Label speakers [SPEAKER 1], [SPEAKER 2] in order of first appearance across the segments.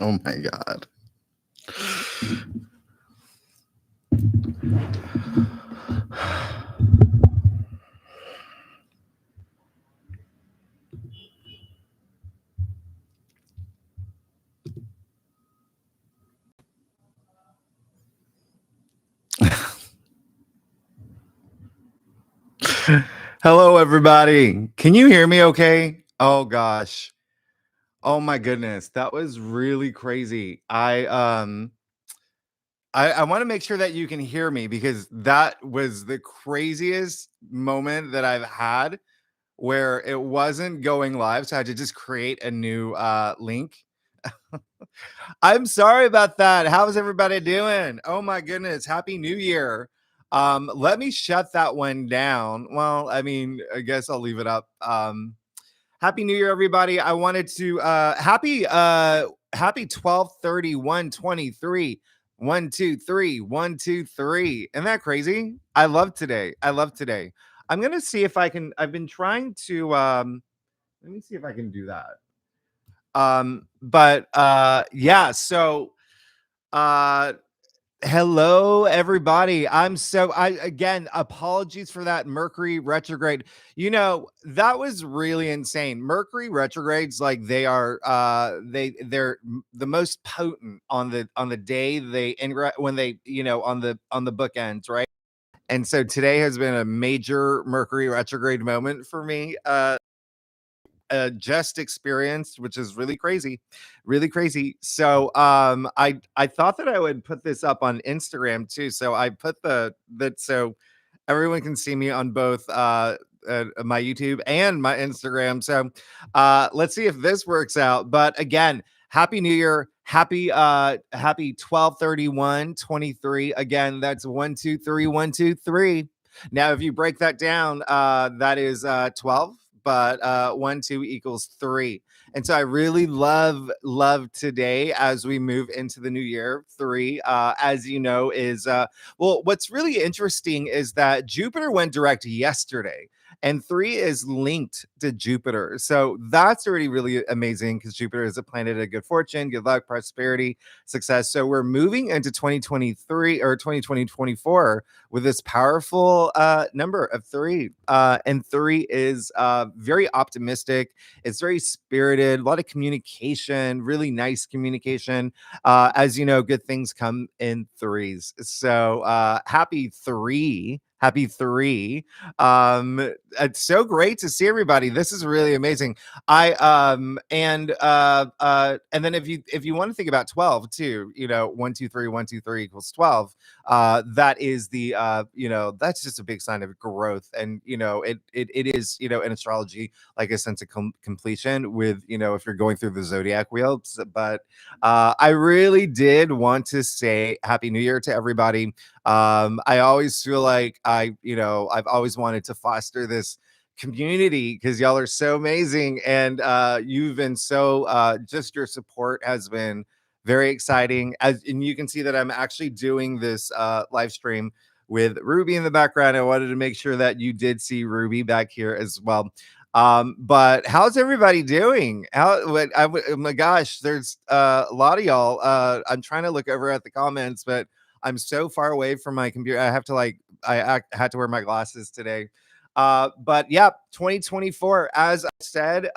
[SPEAKER 1] Oh my God. Hello, everybody. Can you hear me okay? Oh gosh. Oh my goodness. That was really crazy. I want to make sure that you can hear me because that was the craziest moment that I've had where it wasn't going live. So I had to just create a new link. I'm sorry about that. How's everybody doing? Oh my goodness. Happy New Year. Let me shut that one down. Well, I mean, I guess I'll leave it up. Happy New Year, everybody. I wanted to happy 12/31/23. 1, 2, 3, 1, 2, 3. Isn't that crazy? I love today. I love today. I'm gonna see if I can. I've been trying to let me see if I can do that. But yeah, so uh hello everybody. I again, apologies for that Mercury retrograde. That was really insane. Mercury retrogrades, like they're the most potent on the day when they, on the bookends, right? And so today has been a major Mercury retrograde moment for me. Just experienced, which is really crazy, really crazy. So I thought that I would put this up on Instagram too. So I put that so everyone can see me on both my YouTube and my Instagram. So let's see if this works out. But again, happy New Year. Happy 12/31/23. Again, that's 1, 2, 3, 1, 2, 3. Now, if you break that down, that is 12, but 1, 2 equals 3. And so I really love today as we move into the new year. 3, as you know, is well, what's really interesting is that Jupiter went direct yesterday. And 3 is linked to Jupiter. So that's already really amazing because Jupiter is a planet of good fortune, good luck, prosperity, success. So we're moving into 2023 or 2024 with this powerful number of 3. And 3 is very optimistic. It's very spirited, a lot of communication, really nice communication. As you know, good things come in 3s. So happy 3. Happy 3. It's so great to see everybody. This is really amazing. And then if you want to think about 12 too, 1, 2, 3, 1, 2, 3 equals 12. That is that's just a big sign of growth. And it is, in astrology, like a sense of completion with, if you're going through the zodiac wheel. But I really did want to say happy new year to everybody. I always feel like I've always wanted to foster this community because y'all are so amazing, and you've been so just your support has been very exciting. And you can see that I'm actually doing this live stream with Ruby in the background. I wanted to make sure that you did see Ruby back here as well. But how's everybody doing? Oh my gosh, there's a lot of y'all. I'm trying to look over at the comments, but I'm so far away from my computer. I have to I had to wear my glasses today. But yeah, 2024, as I said,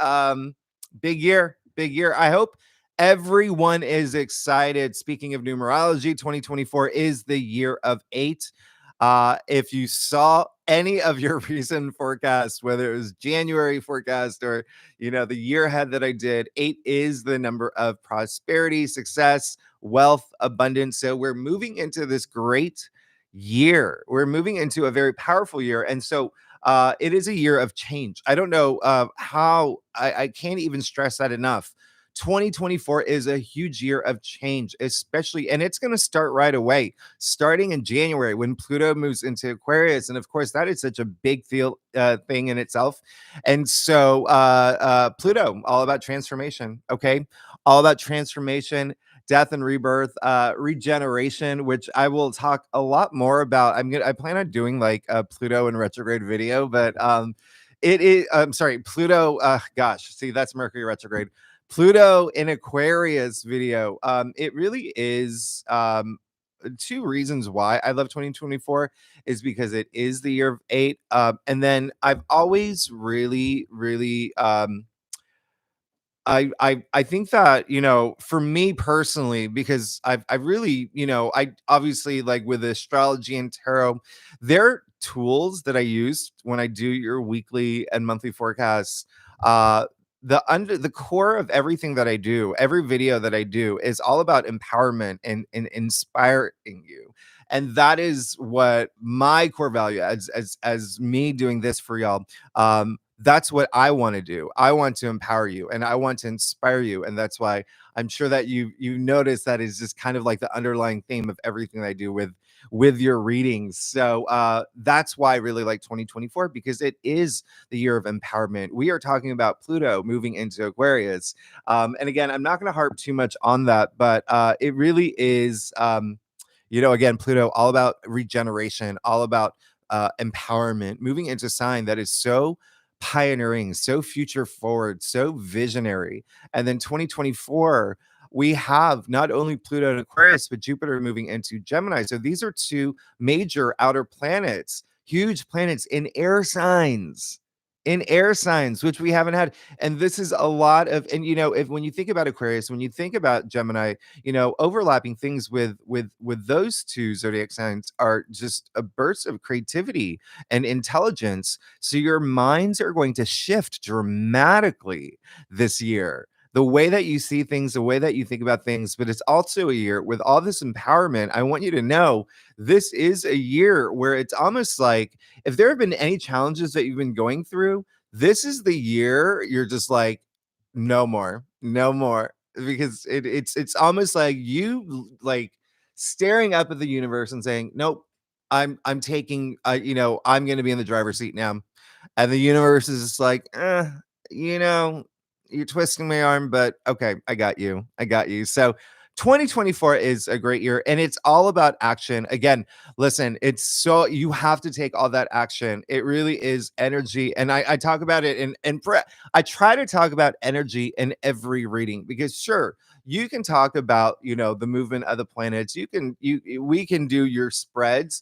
[SPEAKER 1] big year, big year. I hope everyone is excited. Speaking of numerology, 2024 is the year of 8. If you saw any of your recent forecasts, whether it was January forecast or the year ahead that I did, 8 is the number of prosperity, success, wealth, abundance. So we're moving into this great year. We're moving into a very powerful year. And so it is a year of change. I don't know how I can't even stress that enough. 2024 is a huge year of change, especially, and it's going to start right away, starting in January when Pluto moves into Aquarius. And of course, that is such a big thing in itself. And so Pluto, all about transformation. Okay. All about transformation, death and rebirth, regeneration, which I will talk a lot more about. I plan on doing like a Pluto and retrograde video, but it is, I'm sorry, Pluto, gosh, see, that's Mercury retrograde. Pluto in Aquarius video. It really is two reasons why I love 2024 is because it is the year of eight. And then I've always really I think that, for me personally, because I've really, I obviously, like, with astrology and tarot, they're tools that I use when I do your weekly and monthly forecasts. Uh the core of everything that I do, every video that I do, is all about empowerment and inspiring you. And that is what my core value, as me doing this for y'all. That's what I want to do. I want to empower you and I want to inspire you. And that's why I'm sure that you notice that is just kind of like the underlying theme of everything I do with your readings. So that's why I really like 2024, because it is the year of empowerment. We are talking about Pluto moving into Aquarius. And again, I'm not going to harp too much on that, but it really is, again, Pluto, all about regeneration, all about empowerment, moving into a sign that is so pioneering, so future forward, so visionary. And then 2024, we have not only Pluto and Aquarius, but Jupiter moving into Gemini. So these are two major outer planets, huge planets in air signs, which we haven't had. And this is a lot of, and if when you think about Aquarius, when you think about Gemini, overlapping things with those two zodiac signs are just a burst of creativity and intelligence. So your minds are going to shift dramatically this year, the way that you see things, the way that you think about things. But it's also a year with all this empowerment. I want you to know this is a year where it's almost like, if there have been any challenges that you've been going through, this is the year you're just like, no more, no more. Because it's almost like you, like, staring up at the universe and saying, nope, I'm taking, I'm going to be in the driver's seat now. And the universe is just like, you know, you're twisting my arm, but okay, I got you. I got you. So 2024 is a great year, and it's all about action. Again, listen, it's so, you have to take all that action. It really is energy. And I talk about it I try to talk about energy in every reading, because sure, you can talk about, the movement of the planets. We can do your spreads,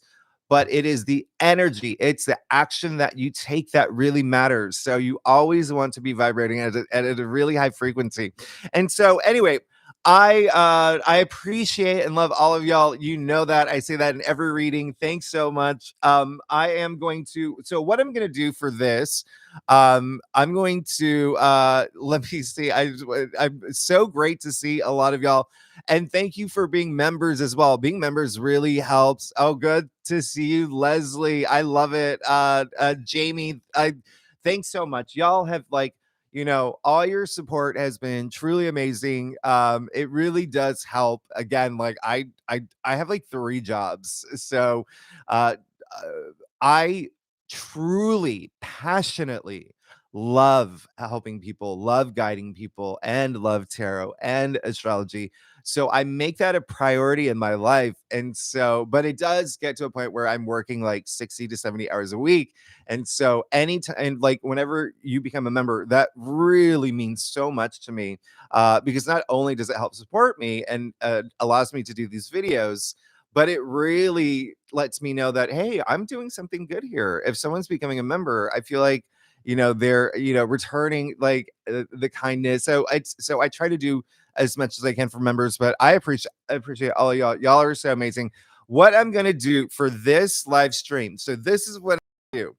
[SPEAKER 1] but it is the energy, it's the action that you take that really matters. So you always want to be vibrating at a really high frequency. And so anyway, I appreciate and love all of y'all. You know that I say that in every reading. Thanks so much. I am going to, so what I'm going to do for this, I'm going to let me see. I'm so great to see a lot of y'all, and thank you for being members as well. Being members really helps. Oh, good to see you, Leslie. I love it. Jamie, thanks so much. Y'all have, like, all your support has been truly amazing. It really does help. Again, like, I have like 3 jobs. So uh uh, I truly, passionately love helping people, love guiding people, and love tarot and astrology. So I make that a priority in my life. And so, but it does get to a point where I'm working like 60 to 70 hours a week. And so anytime, and like whenever you become a member, that really means so much to me, because not only does it help support me and allows me to do these videos, but it really lets me know that, hey, I'm doing something good here. If someone's becoming a member, I feel like, they're, returning, like, the kindness. So I try to do as much as I can for members, but I appreciate all of y'all. Y'all are so amazing. What I'm gonna do for this live stream, so this is what I do.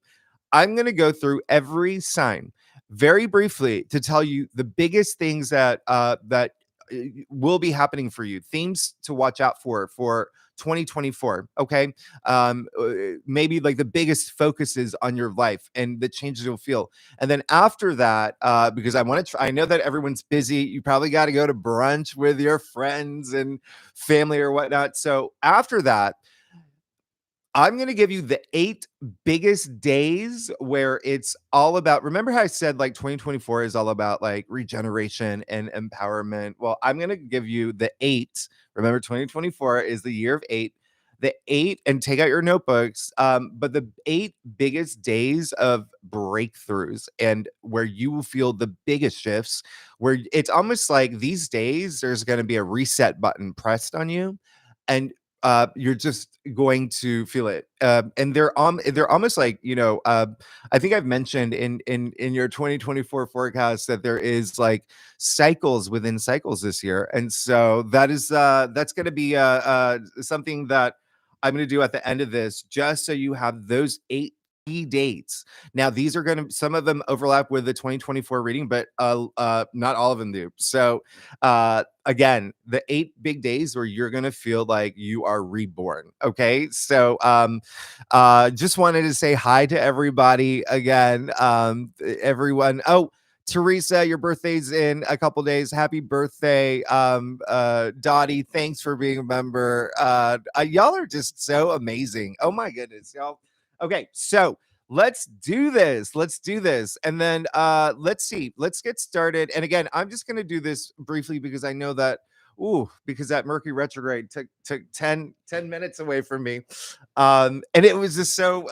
[SPEAKER 1] I'm going to go through every sign very briefly to tell you the biggest things that will be happening for you, themes to watch out for 2024. Okay, maybe like the biggest focuses on your life and the changes you'll feel. And then after that, because I want to try, I know that everyone's busy. You probably got to go to brunch with your friends and family or whatnot. So after that, I'm going to give you the 8 biggest days where it's all about. Remember how I said like 2024 is all about like regeneration and empowerment? Well, I'm going to give you the 8. Remember, 2024 is the year of 8. the 8, and take out your notebooks, but the 8 biggest days of breakthroughs and where you will feel the biggest shifts, where it's almost like these days there's going to be a reset button pressed on you, and you're just going to feel it. And they're almost like, I think I've mentioned in your 2024 forecast that there is like cycles within cycles this year, and so that's going to be something that I'm going to do at the end of this, just so you have those 8 key dates. Now, these are going to, some of them overlap with the 2024 reading, but not all of them do. So again, the 8 big days where you're going to feel like you are reborn. Okay. So just wanted to say hi to everybody again. Everyone. Oh, Teresa, your birthday's in a couple days. Happy birthday. Dottie, thanks for being a member. Y'all are just so amazing. Oh my goodness, y'all. Okay, so let's do this. Let's do this. And then let's see. Let's get started. And again, I'm just gonna do this briefly because I know that because that Mercury retrograde took 10 minutes away from me. And it was just so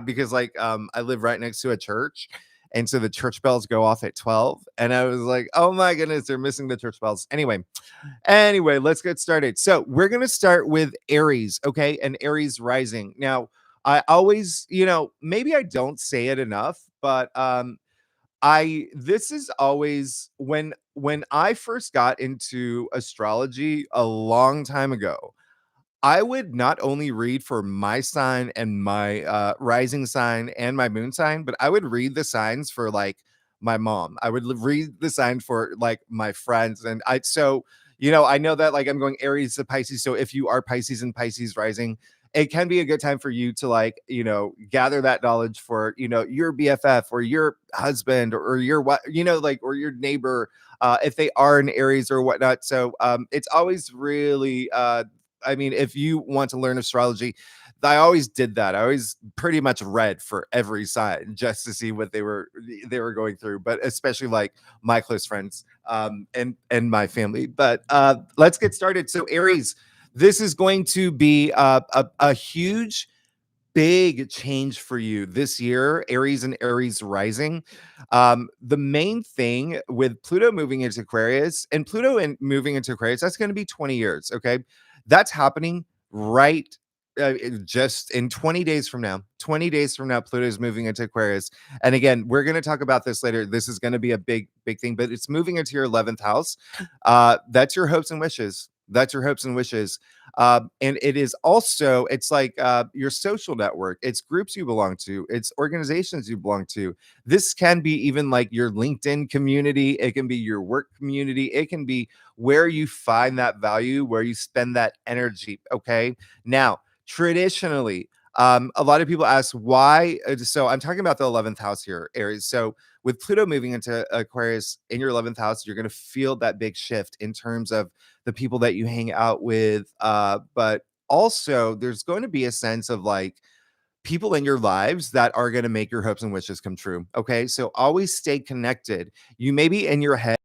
[SPEAKER 1] because I live right next to a church. And so the church bells go off at 12. And I was like, oh my goodness, they're missing the church bells. Anyway, let's get started. So we're going to start with Aries, okay? And Aries rising. Now, I always, maybe I don't say it enough, but this is always when I first got into astrology a long time ago. I would not only read for my sign and my rising sign and my moon sign, but I would read the signs for like my mom. I would read the sign for like my friends. And I know that like I'm going Aries to Pisces. So if you are Pisces and Pisces rising, it can be a good time for you to like, gather that knowledge for, your BFF or your husband or your what, or your neighbor, if they are in Aries or whatnot. So it's always really I mean, if you want to learn astrology, I always did that. I always pretty much read for every sign just to see what they were going through, but especially like my close friends and my family. But let's get started. So Aries, this is going to be a huge big change for you this year, Aries and Aries rising. The main thing with Pluto moving into Aquarius and moving into Aquarius, that's going to be 20 years. Okay. That's happening right just in 20 days from now. 20 days from now, Pluto is moving into Aquarius. And again, we're going to talk about this later. This is going to be a big thing, but it's moving into your 11th house. That's your hopes and wishes. That's your hopes and wishes. And it is also, it's like your social network. It's groups you belong to. It's organizations you belong to. This can be even like your LinkedIn community. It can be your work community. It can be where you find that value, where you spend that energy. Okay. Now, traditionally, a lot of people ask why. So I'm talking about the 11th house here, Aries. So with Pluto moving into Aquarius in your 11th house, you're going to feel that big shift in terms of the people that you hang out with. But also, there's going to be a sense of like people in your lives that are going to make your hopes and wishes come true. Okay. So always stay connected. You may be in your head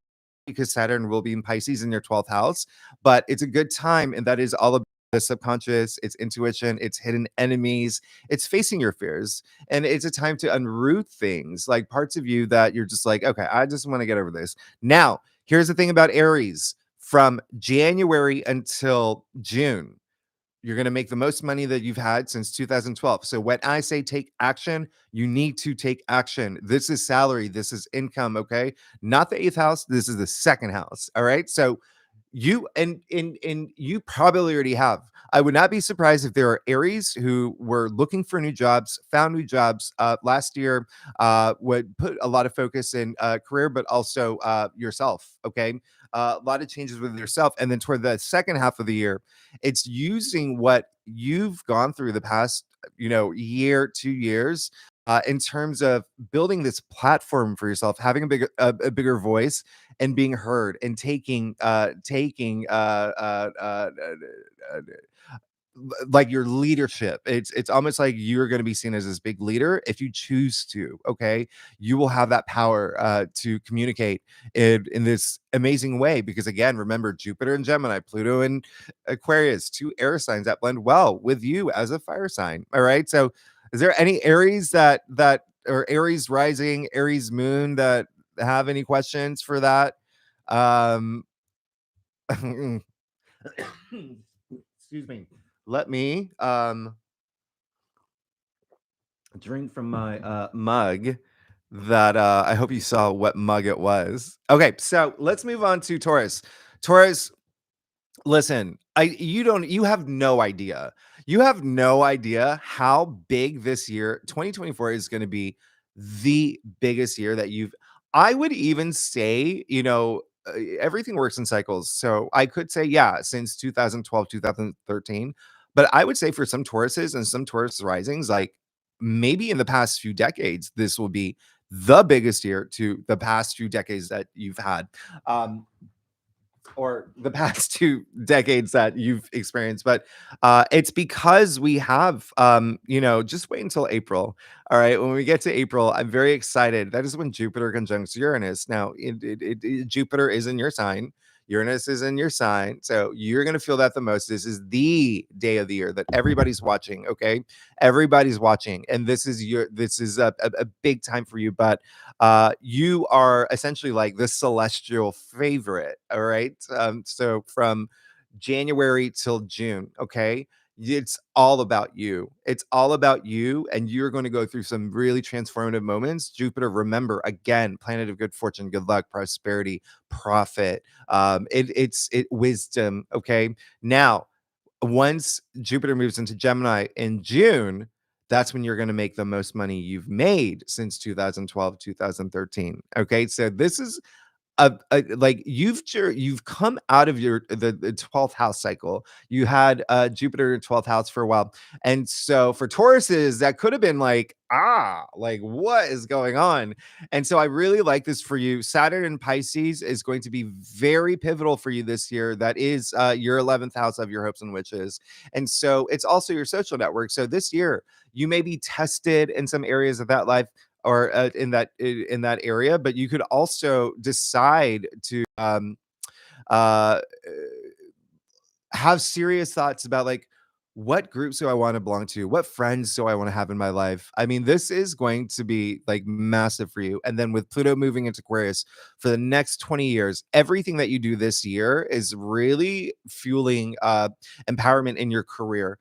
[SPEAKER 1] because Saturn will be in Pisces in your 12th house, but it's a good time. And that is all about the subconscious, it's intuition, it's hidden enemies, it's facing your fears. And it's a time to unroot things like parts of you that you're just like, okay, I just want to get over this. Now, here's the thing about Aries from January until June. You're going to make the most money that you've had since 2012. So when I say take action, you need to take action. This is salary. This is income. Okay. Not the 8th house. This is the 2nd house. All right. So you and you probably already have. I would not be surprised if there are Aries who were looking for new jobs, found new jobs last year, would put a lot of focus in career, but also yourself. Okay. A lot of changes with yourself. And then toward the 2nd half of the year, it's using what you've gone through the past, year, 2 years, in terms of building this platform for yourself, having a bigger voice and being heard and taking like your leadership. It's almost like you're going to be seen as this big leader if you choose to. Okay, you will have that power to communicate in this amazing way. Because again, remember Jupiter and Gemini, Pluto and Aquarius, two air signs that blend well with you as a fire sign. All right, so is there any Aries that or Aries rising, Aries moon that have any questions for that? Um, excuse me. Let me drink from my mug that I hope you saw what mug it was. Okay, so let's move on to Taurus. Taurus, listen, you have no idea. You have no idea how big this year 2024 is going to be, the biggest year that you've I would even say, everything works in cycles. So I could say yeah, since 2012, 2013, but I would say for some Tauruses and some Taurus risings, like maybe in the past few decades this will be the biggest year to the past few decades that you've had. Um or the past 2 decades that you've experienced, but, it's because we have, just wait until April, all right? When we get to April, I'm very excited. That is when Jupiter conjuncts Uranus. Now, Jupiter is in your sign, Uranus is in your sign, so you're gonna feel that the most. This is the day of the year that everybody's watching, okay? Everybody's watching, and this is a big time for you, but you are essentially like the celestial favorite. All right. So from January till June, okay, it's all about you. It's all about you, and you're going to go through some really transformative moments. Jupiter, remember, again, planet of good fortune, good luck, prosperity, profit. It's wisdom. Okay. Now, once Jupiter moves into Gemini in June, that's when you're going to make the most money you've made since 2012, 2013. Okay. So this is like you've come out of the 12th house cycle. You had Jupiter in 12th house for a while, and so for Tauruses that could have been like, like what is going on? And so I really like this for you. Saturn in Pisces is going to be very pivotal for you this year. That is your 11th house of your hopes and wishes, and so it's also your social network. So this year you may be tested in some areas of that life, or in that area, but you could also decide to uh have serious thoughts about like, what groups do I want to belong to? What friends do I want to have in my life? I mean, this is going to be like massive for you. And then with Pluto moving into Aquarius for the next 20 years, everything that you do this year is really fueling empowerment in your career.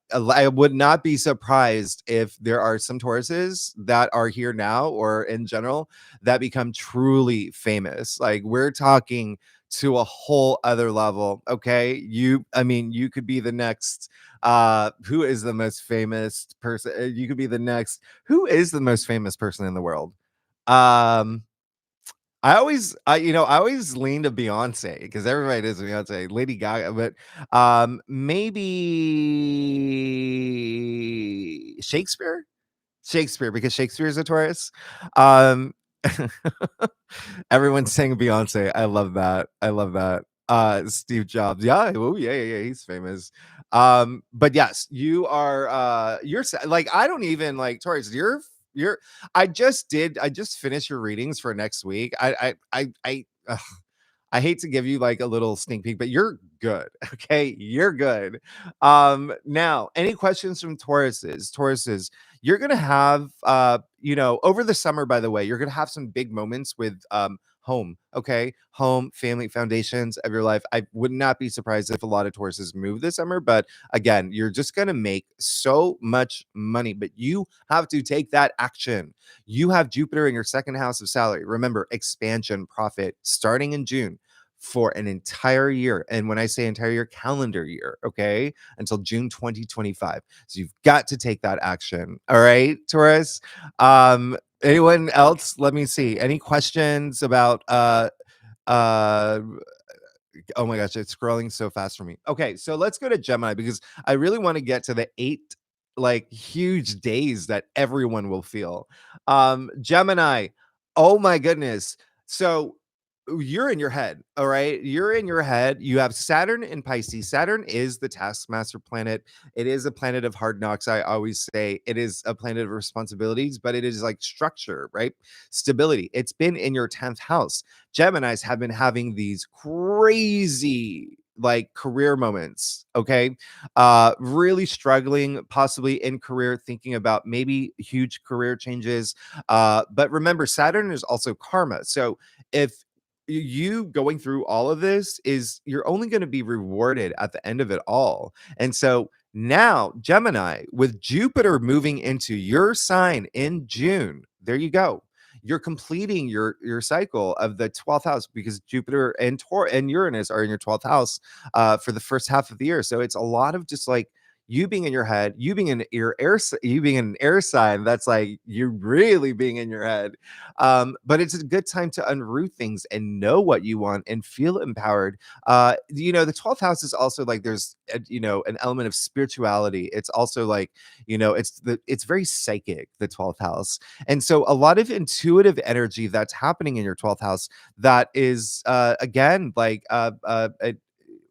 [SPEAKER 1] I would not be surprised if there are some Tauruses that are here now or in general that become truly famous. Like we're talking to a whole other level. Okay. I mean, you could be the next, who is the most famous person? You could be the next, who is the most famous person in the world? Um, I always lean to Beyonce because everybody does Beyonce, Lady Gaga, but maybe Shakespeare? Shakespeare, because Shakespeare is a Taurus. Um, everyone's saying Beyonce. I love that. I love that. Steve Jobs. Yeah. Oh, yeah. He's famous. But yes, like, I don't even like Taurus. You're, I just finished your readings for next week. I hate to give you like a little sneak peek, but you're good. Okay. You're good. Now, any questions from Tauruses, you're gonna have over the summer, by the way, you're gonna have some big moments with home. Okay. Home, family, foundations of your life. I would not be surprised if a lot of Tauruses move this summer, but again, you're just gonna make so much money, but you have to take that action. You have Jupiter in your second house of salary. Remember, expansion, profit starting in June for an entire year. And when I say entire year, calendar year, okay, until June 2025. So you've got to take that action. All right, Taurus. Anyone else? Let me see. Any questions about uh oh my gosh, it's scrolling so fast for me. Okay, so let's go to Gemini because I really want to get to the 8 like huge days that everyone will feel. Gemini, oh my goodness. So you're in your head, all right? You're in your head. You have Saturn in Pisces. Saturn is the taskmaster planet. It is a planet of hard knocks. I always say it is a planet of responsibilities, but it is like structure, right? Stability. It's been in your 10th house. Geminis have been having these crazy like career moments, okay? Really struggling possibly in career, thinking about maybe huge career changes. But remember, Saturn is also karma. So if you going through all of this is you're only going to be rewarded at the end of it all. And so now Gemini with Jupiter moving into your sign in June, there you go. You're completing your cycle of the 12th house because Jupiter and and Uranus are in your 12th house for the first half of the year. So it's a lot of just like you being in your head, you being in your air, you being an air sign. That's like you really being in your head. But it's a good time to unroot things and know what you want and feel empowered. The 12th house is also like there's an element of spirituality. It's also like, it's very psychic, the 12th house. And so a lot of intuitive energy that's happening in your 12th house that is again like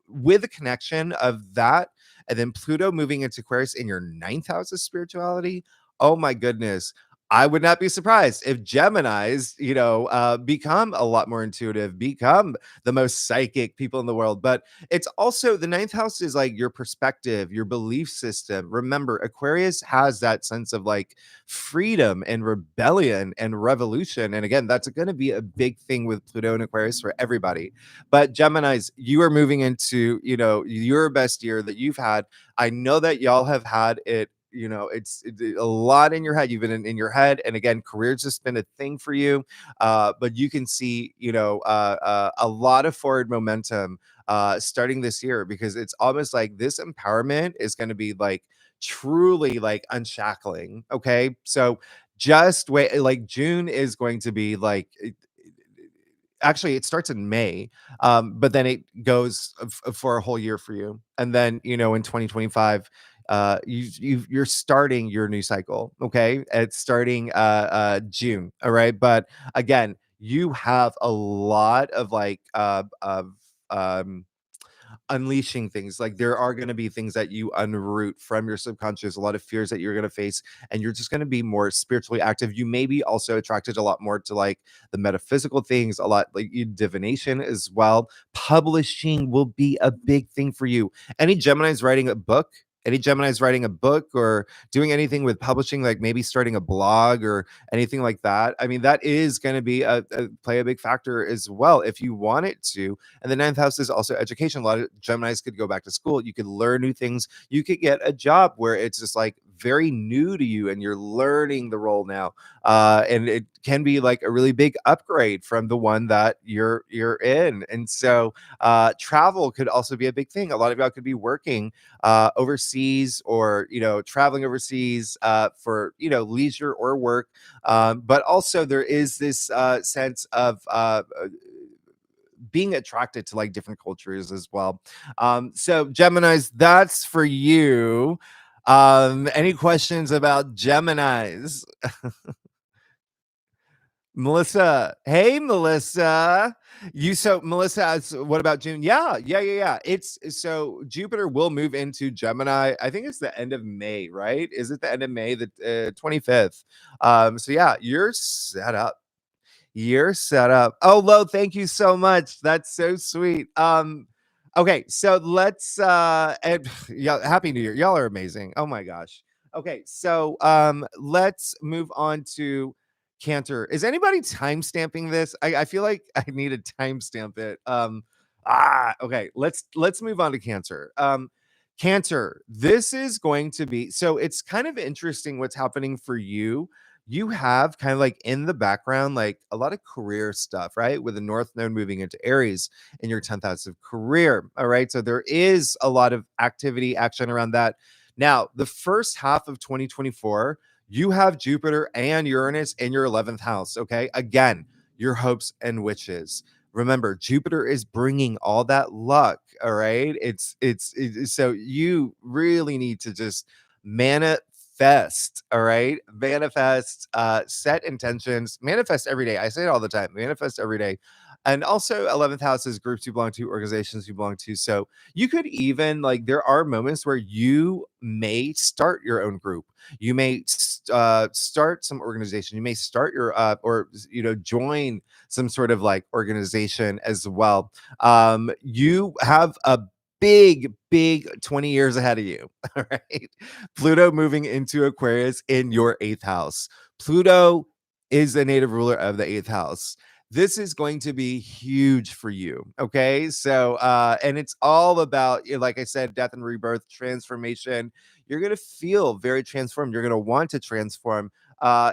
[SPEAKER 1] with a connection of that, and then Pluto moving into Aquarius in your ninth house of spirituality. Oh my goodness. I would not be surprised if Geminis, become a lot more intuitive, become the most psychic people in the world. But it's also the ninth house is like your perspective, your belief system. Remember, Aquarius has that sense of like freedom and rebellion and revolution. And again, that's going to be a big thing with Pluto and Aquarius for everybody. But Geminis, you are moving into, your best year that you've had. I know that y'all have had it. It's a lot in your head. You've been in your head, and again, career's just been a thing for you. But you can see, a lot of forward momentum starting this year because it's almost like this empowerment is going to be like truly like unshackling. Okay, so just wait. Like June is going to be like actually it starts in May, but then it goes for a whole year for you, and then in 2025, you're starting your new cycle. Okay, it's starting June. All right, but again, you have a lot of like of um unleashing things. Like there are going to be things that you unroot from your subconscious, a lot of fears that you're going to face, and you're just going to be more spiritually active. You may be also attracted a lot more to like the metaphysical things, a lot like divination as well. Publishing will be a big thing for you. Any Gemini's writing a book? Any Gemini's writing a book or doing anything with publishing, like maybe starting a blog or anything like that? I mean, that is going to be play a big factor as well if you want it to. And the ninth house is also education. A lot of Geminis could go back to school. You could learn new things. You could get a job where it's just like very new to you and you're learning the role now. And it can be like a really big upgrade from the one that you're in. And so travel could also be a big thing. A lot of y'all could be working overseas or, traveling overseas for, leisure or work. But also there is this sense of being attracted to like different cultures as well. So Geminis, that's for you. Any questions about Geminis? Melissa. Hey, Melissa. Melissa, what about June? Yeah. It's so Jupiter will move into Gemini. I think it's the end of May, right? Is it the end of May, the 25th? So yeah, you're set up. You're set up. Oh, Lo, thank you so much. That's so sweet. Okay, so let's and, yeah, happy New Year. Y'all are amazing. Oh my gosh. Okay, so let's move on to Cantor. Is anybody time stamping this? I feel like I need to timestamp it. Okay, let's move on to Cancer. Cancer, this is going to be so it's kind of interesting what's happening for you. You have kind of like in the background, like a lot of career stuff, right? With the North Node moving into Aries in your 10th house of career. All right. So there is a lot of activity, action around that. Now, the first half of 2024, you have Jupiter and Uranus in your 11th house. Okay. Again, your hopes and wishes. Remember, Jupiter is bringing all that luck. All right. So you really need to just manifest. All right. Manifest, set intentions, manifest every day. I say it all the time, manifest every day. And also 11th house is groups you belong to, organizations you belong to. So you could even like there are moments where you may start your own group. You may start some organization. You may start your or join some sort of like organization as well. You have a big 20 years ahead of you. All right. Pluto moving into Aquarius in your 8th house. Pluto is the native ruler of the 8th house. This is going to be huge for you. Okay. So, and it's all about, like I said, death and rebirth, transformation. You're going to feel very transformed. You're going to want to transform.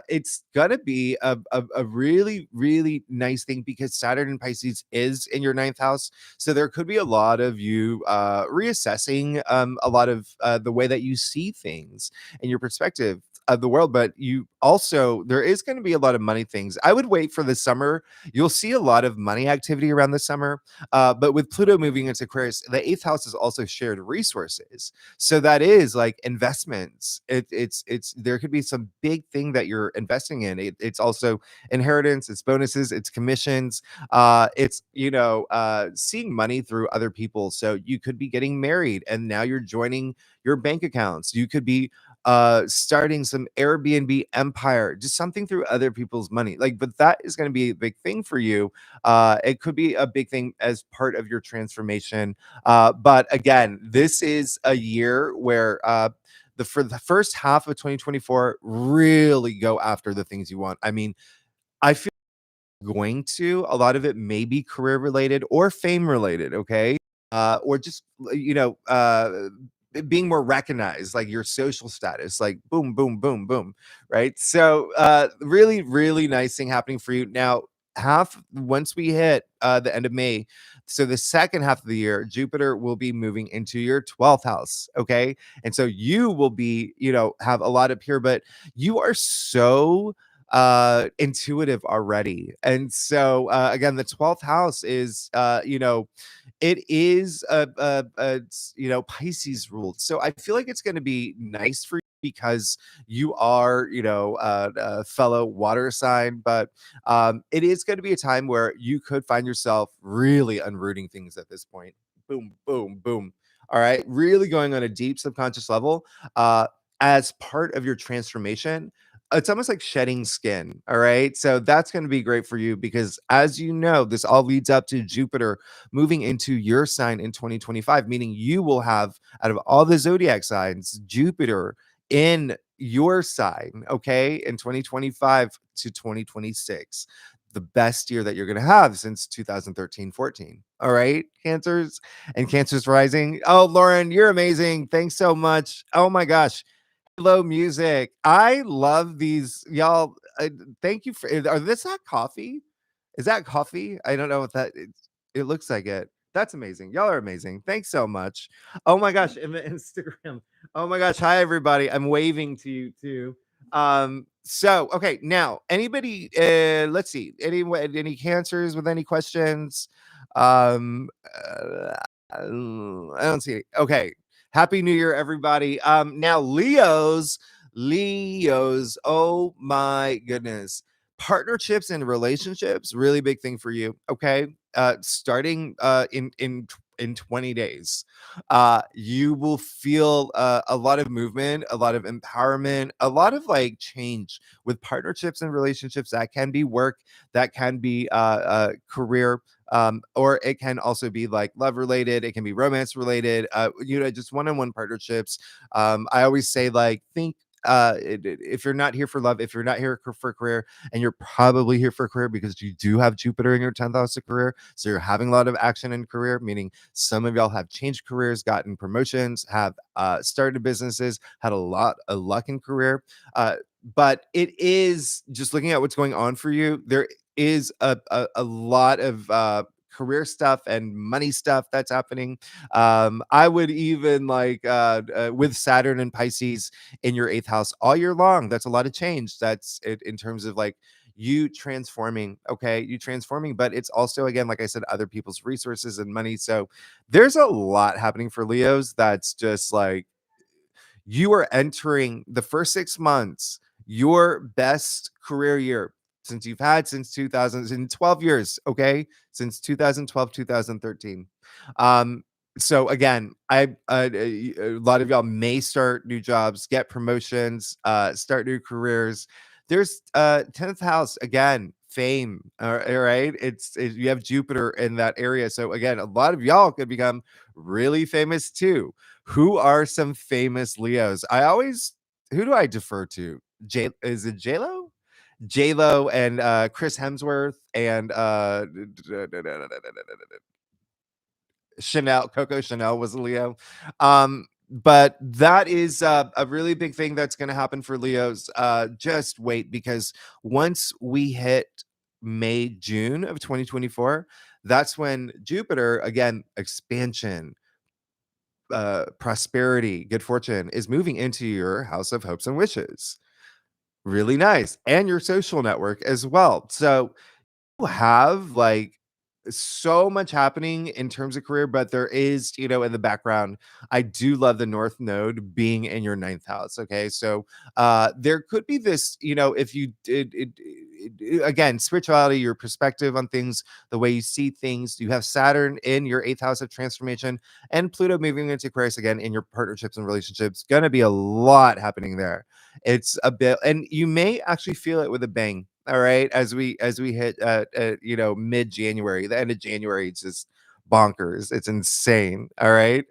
[SPEAKER 1] It's gonna be a really really nice thing because Saturn in Pisces is in your 9th house, so there could be a lot of you reassessing a lot of the way that you see things and your perspective of the world. But you also there is going to be a lot of money things. I would wait for the summer. You'll see a lot of money activity around the summer, but with Pluto moving into Aquarius, the 8th house is also shared resources, so that is like investments. It's there could be some big thing that you're investing in. It's also inheritance, it's bonuses, it's commissions, it's seeing money through other people. So you could be getting married and now you're joining your bank accounts. You could be starting some Airbnb empire, just something through other people's money. Like, but that is going to be a big thing for you. It could be a big thing as part of your transformation. But again, this is a year where for the first half of 2024, really go after the things you want. I mean, I feel going to a lot of it may be career related or fame related, okay, or just being more recognized, like your social status, like boom boom boom boom, right? So really really nice thing happening for you now. Half once we hit the end of May, so the second half of the year, Jupiter will be moving into your 12th house, okay, and so you will be have a lot up here, but you are so intuitive already. And so again, the 12th house is it is Pisces ruled. So I feel like it's going to be nice for you because you are a fellow water sign, but it is going to be a time where you could find yourself really unrooting things at this point. Boom boom boom. All right, really going on a deep subconscious level as part of your transformation. It's almost like shedding skin. All right. So that's going to be great for you because, as you know, this all leads up to Jupiter moving into your sign in 2025, meaning you will have, out of all the zodiac signs, Jupiter in your sign, okay, in 2025 to 2026. The best year that you're going to have since 2013-14. All right, Cancers and Cancers rising. Oh, Lauren, you're amazing. Thanks so much. Oh my gosh. Hello, music. I love these, y'all. Thank you for. Are this not coffee? Is that coffee? I don't know what that. It looks like it. That's amazing. Y'all are amazing. Thanks so much. Oh my gosh, in the Instagram. Oh my gosh, hi everybody. I'm waving to you too. So okay, now anybody. Let's see. Any cancers with any questions? I don't see it. Okay. Happy New Year, everybody. Now Leos, oh my goodness. Partnerships and relationships, really big thing for you. Okay. Starting in 20 days. You will feel a lot of movement, a lot of empowerment, a lot of like change with partnerships and relationships. That can be work, that can be career, or it can also be like love related, it can be romance related, just one-on-one partnerships. I always say, like, think if you're not here for love, if you're not here for career, and you're probably here for career because you do have Jupiter in your 10th house of career, so you're having a lot of action in career, meaning some of y'all have changed careers, gotten promotions, have started businesses, had a lot of luck in career. But it is just looking at what's going on for you. There is a lot of career stuff and money stuff that's happening. I would even like with Saturn and Pisces in your 8th house all year long. That's a lot of change. That's it in terms of like you transforming. Okay, you transforming, but it's also, again, like I said, other people's resources and money. So there's a lot happening for Leos. That's just like you are entering the first 6 months, your best career year. since you've had since 2000, in 12 years, okay? Since 2012, 2013. Um, so again, a lot of y'all may start new jobs, get promotions, start new careers. There's 10th house again, fame. All right, you have Jupiter in that area, so again, a lot of y'all could become really famous too. Who are some famous Leos? Who do I defer to? Is it J-Lo? J-Lo and Chris Hemsworth and Chanel, Coco Chanel was a Leo. But that is a really big thing that's going to happen for Leos. Just wait, because once we hit May, June of 2024, that's when Jupiter, again, expansion, prosperity, good fortune, is moving into your house of hopes and wishes. Really nice. And your social network as well. So have like so much happening in terms of career, but there is, in the background, I do love the North Node being in your ninth house. Okay. So there could be this, if you did again, spirituality, your perspective on things, the way you see things. You have Saturn in your eighth house of transformation and Pluto moving into Aquarius again in your partnerships and relationships. Gonna be a lot happening there. It's a bit, and you may actually feel it with a bang. All right, as we hit mid January, the end of January, it's just bonkers. It's insane. All right.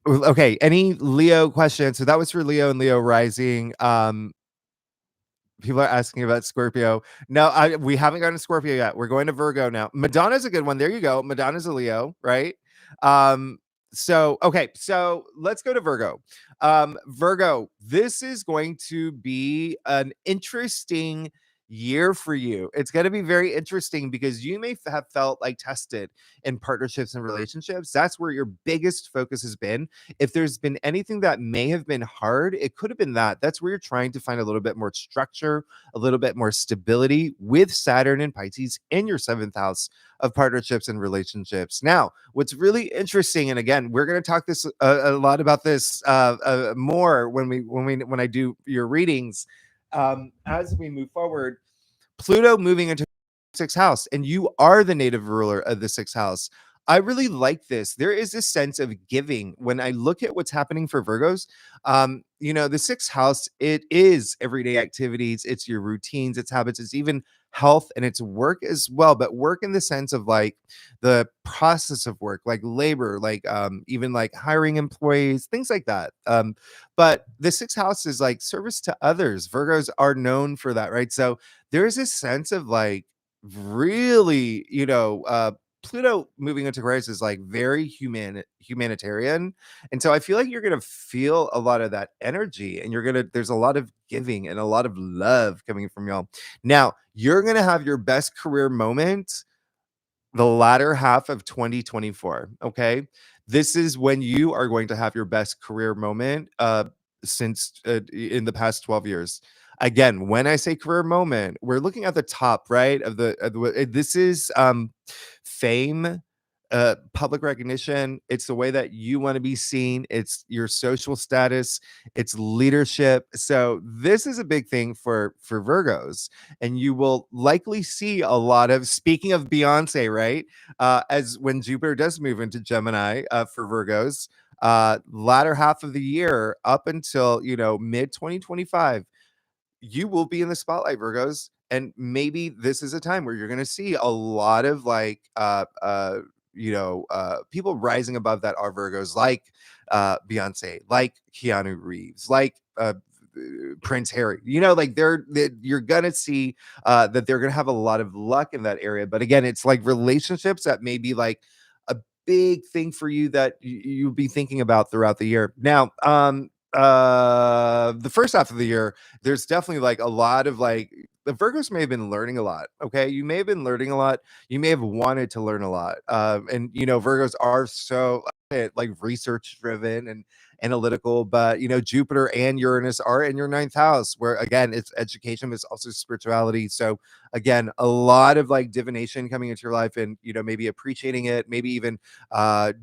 [SPEAKER 1] Okay. Any Leo questions? So that was for Leo and Leo rising. People are asking about Scorpio. No, we haven't gotten to Scorpio yet. We're going to Virgo now. Madonna's a good one. There you go. Madonna's a Leo, right? Um, so let's go to Virgo. Virgo, this is going to be an interesting year for you. It's going to be very interesting because you may have felt like tested in partnerships and relationships. That's where your biggest focus has been. If there's been anything that may have been hard, it could have been that. That's where you're trying to find a little bit more structure, a little bit more stability with Saturn and Pisces in your seventh house of partnerships and relationships. Now, what's really interesting, and again, we're going to talk this a lot about this more when I do your readings as we move forward. Pluto moving into sixth house, and you are the native ruler of the sixth house. I really like this. There is this sense of giving when I look at what's happening for Virgos. The sixth house, it is everyday activities, it's your routines, it's habits, it's even health, and it's work as well. But work in the sense of like the process of work, like labor, like even like hiring employees, things like that. But the sixth house is like service to others. Virgos are known for that, right? So there's this sense of like really, Pluto moving into Aquarius is like very humanitarian. And so I feel like you're gonna feel a lot of that energy, and there's a lot of giving and a lot of love coming from y'all. Now, you're gonna have your best career moment the latter half of 2024. Okay. This is when you are going to have your best career moment since in the past 12 years. Again, when I say career moment, we're looking at the top, right? This is fame, public recognition. It's the way that you want to be seen. It's your social status. It's leadership. So this is a big thing for Virgos, and you will likely see a lot of. Speaking of Beyonce, right? As when Jupiter does move into Gemini for Virgos, latter half of the year up until mid 2025, you will be in the spotlight, Virgos. And maybe this is a time where you're going to see a lot of like people rising above that are Virgos, like Beyonce, like Keanu Reeves, like Prince Harry. Like you're gonna see that they're gonna have a lot of luck in that area. But again, it's like relationships that may be like a big thing for you that you'll be thinking about throughout the year. Now, the first half of the year, there's definitely like a lot of like the Virgos may have been learning a lot. Okay, you may have been learning a lot. You may have wanted to learn a lot. And Virgos are so like research driven and analytical, but Jupiter and Uranus are in your ninth house, where again it's education, but it's also spirituality. So again, a lot of like divination coming into your life, and maybe appreciating it, maybe even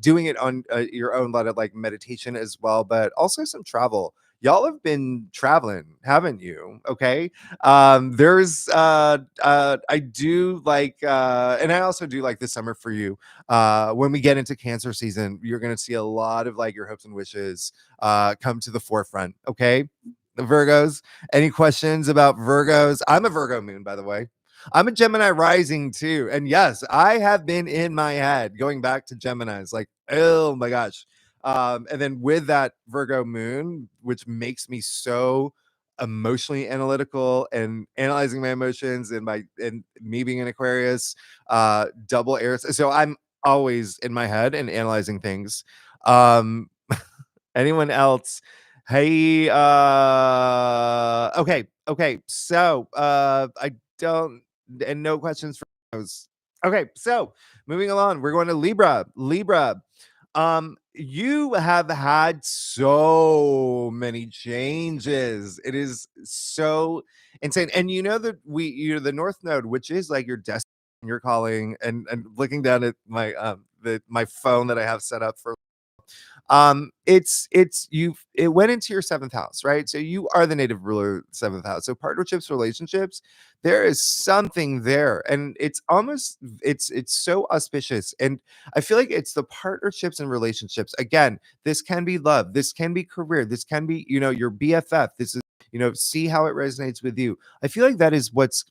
[SPEAKER 1] doing it on your own, lot of like meditation as well, but also some travel. y'all have been traveling, haven't you? Okay. There's I do like and I also do like this summer for you. When we get into Cancer season, you're gonna see a lot of like your hopes and wishes come to the forefront. Okay. The Virgos. Any questions about Virgos? I'm a Virgo moon, by the way. I'm a Gemini rising too. And yes, I have been in my head going back to Gemini's like, oh my gosh. And then with that Virgo moon, which makes me so emotionally analytical and analyzing my emotions and me being an Aquarius, double Aries. So I'm always in my head and analyzing things. Um, anyone else? Hey, okay. So I don't and no questions for those. Okay, so moving along, we're going to Libra. Libra, you have had so many changes. It is so insane. And you know that you're the North Node, which is like your destiny, your calling, and looking down at my my phone that I have set up for it went into your seventh house, right? So you are the native ruler of the seventh house. So partnerships, relationships, there is something there, and it's almost it's so auspicious. And I feel like it's the partnerships and relationships. Again, this can be love, this can be career, this can be, your BFF. This is, see how it resonates with you. I feel like that is what's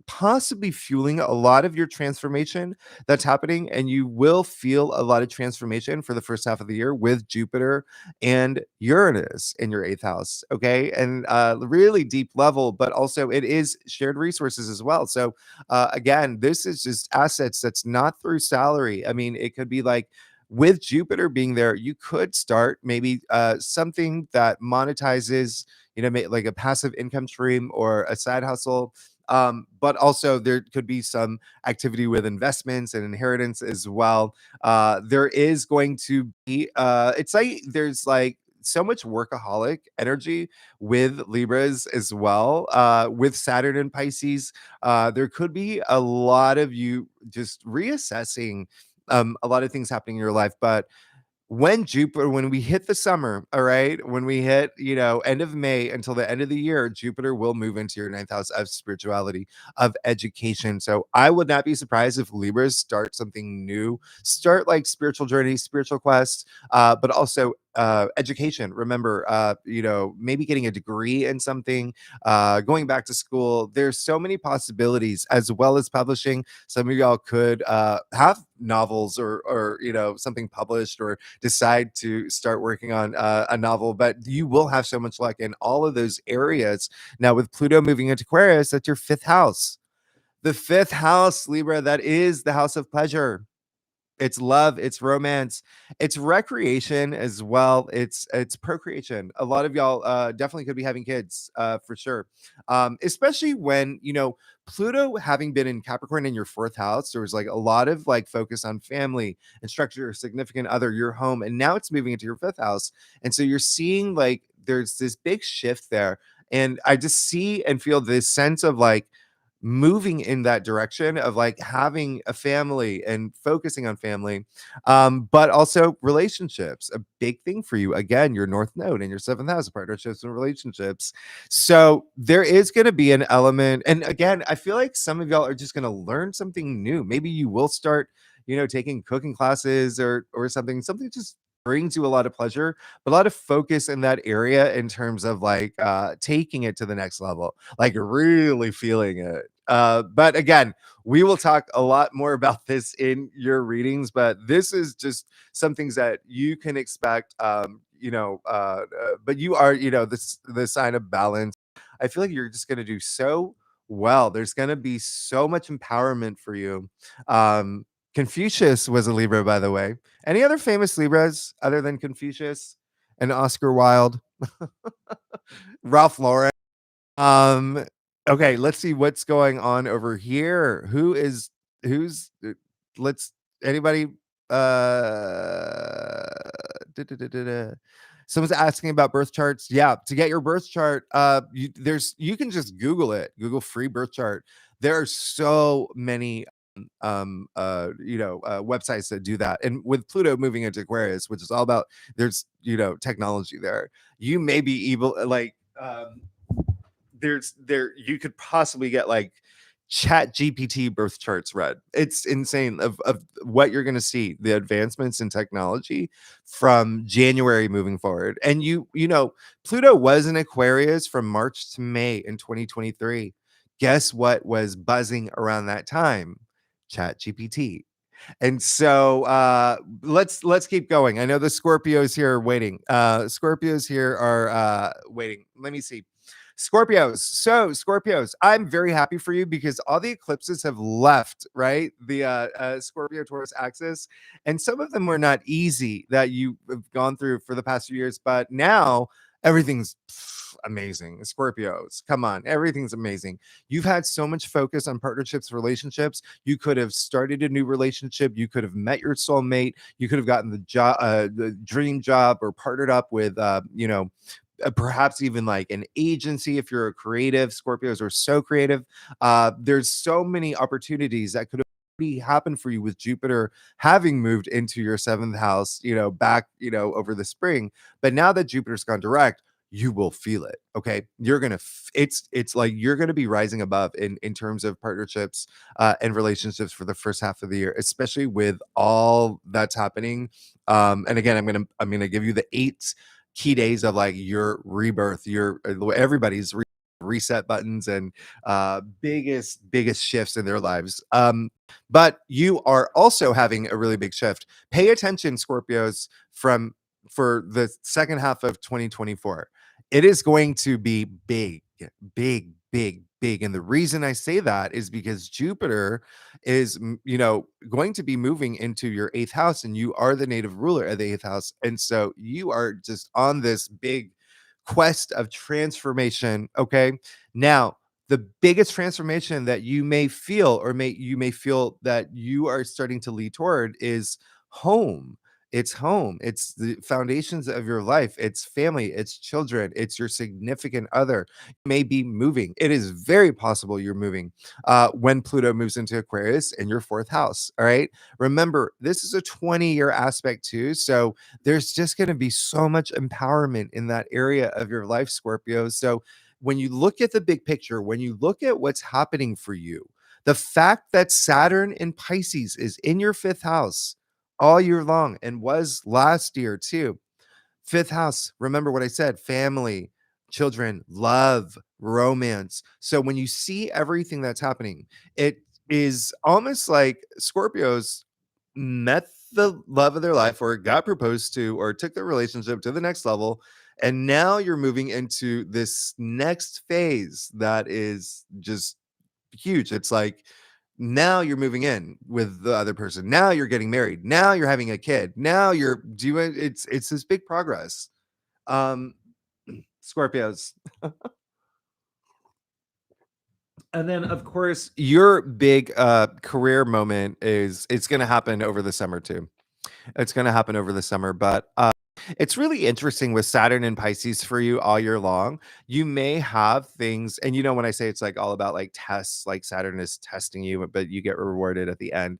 [SPEAKER 1] possibly fueling a lot of your transformation that's happening, and you will feel a lot of transformation for the first half of the year with Jupiter and Uranus in your eighth house. Okay, and really deep level, but also it is shared resources as well. So again, this is just assets that's not through salary. I mean, it could be like, with Jupiter being there, you could start maybe something that monetizes, like a passive income stream or a side hustle. But also there could be some activity with investments and inheritance as well. There is going to be it's like there's like so much workaholic energy with Libras as well. With Saturn and Pisces, there could be a lot of you just reassessing a lot of things happening in your life. But when we hit the summer, all right, when we hit, end of May until the end of the year, Jupiter will move into your ninth house of spirituality, of education. So I would not be surprised if Libras start something new, start like spiritual journey, spiritual quest, but also education. Remember, maybe getting a degree in something, going back to school. There's so many possibilities, as well as publishing. Some of y'all could have novels or something published, or decide to start working on a novel, but you will have so much luck in all of those areas. Now, with Pluto moving into Aquarius, that's your fifth house. The fifth house, Libra, that is the house of pleasure. It's love, it's romance, it's recreation as well. It's procreation. A lot of y'all definitely could be having kids, for sure. Especially when, Pluto having been in Capricorn in your fourth house, there was like a lot of like focus on family and structure, your significant other, your home, and now it's moving into your fifth house. And so you're seeing like there's this big shift there. And I just see and feel this sense of like moving in that direction of like having a family and focusing on family, but also relationships, a big thing for you. Again, your North Node and your seventh house, partnerships and relationships. So there is going to be an element, and again, I feel like some of y'all are just going to learn something new. Maybe you will start, taking cooking classes or something just brings you a lot of pleasure, but a lot of focus in that area in terms of like taking it to the next level, like really feeling it. But again, we will talk a lot more about this in your readings, but this is just some things that you can expect. But you are, the sign of balance. I feel like you're just going to do so well. There's going to be so much empowerment for you. Confucius was a Libra, by the way. Any other famous Libras other than Confucius and Oscar Wilde, Ralph Lauren? Um, okay, let's see what's going on over here. Who's let's anybody da, da, da, da, da. Someone's asking about birth charts. Yeah, to get your birth chart, you can just Google it. Google free birth chart. There are so many websites that do that. And with Pluto moving into Aquarius, which is all about, there's technology there, you may be able, like, you could possibly get like chat GPT birth charts read. It's insane of what you're going to see, the advancements in technology from January moving forward. And Pluto was in Aquarius from March to May in 2023. Guess what was buzzing around that time? Chat GPT. And so let's keep going. I know the Scorpios here are waiting. Scorpios here are waiting. Let me see. Scorpios. So, Scorpios, I'm very happy for you because all the eclipses have left, right? The Scorpio Taurus axis. And some of them were not easy that you have gone through for the past few years, but now everything's amazing. Scorpios, come on, everything's amazing. You've had so much focus on partnerships, relationships. You could have started a new relationship. You could have met your soulmate. You could have gotten the job, the dream job, or partnered up with, perhaps even like an agency if you're a creative. Scorpios are so creative. There's so many opportunities that could happen for you with Jupiter having moved into your seventh house, back, over the spring. But now that Jupiter's gone direct, you will feel it. Okay. You're going to, it's like you're going to be rising above in terms of partnerships and relationships for the first half of the year, especially with all that's happening. And again, I'm going to give you the 8 key days of like your rebirth, your everybody's reset buttons and biggest shifts in their lives. But you are also having a really big shift. Pay attention, Scorpios, for the second half of 2024. It is going to be big, big, big, big. And the reason I say that is because Jupiter is, going to be moving into your 8th house, and you are the native ruler of the 8th house. And so you are just on this big quest of transformation. Okay. Now, the biggest transformation that you may feel, or you may feel that you are starting to lead toward, is home. It's home. It's the foundations of your life. It's family. It's children. It's your significant other. You may be moving. It is very possible you're moving when Pluto moves into Aquarius in your 4th house. All right. Remember, this is a 20-year aspect too. So there's just going to be so much empowerment in that area of your life, Scorpio. So when you look at the big picture, when you look at what's happening for you, the fact that Saturn in Pisces is in your 5th house all year long, and was last year too. 5th house, remember what I said: family, children, love, romance. So when you see everything that's happening, it is almost like Scorpios met the love of their life, or got proposed to, or took their relationship to the next level. And now you're moving into this next phase that is just huge. It's like, now you're moving in with the other person. Now you're getting married. Now you're having a kid. Now you're doing, it's this big progress. Um Scorpios. And then of course your big career moment is, it's going to happen over the summer too. It's going to happen over the summer, but it's really interesting with Saturn and Pisces for you all year long. You may have things, and when I say it's like all about like tests, like Saturn is testing you, but you get rewarded at the end.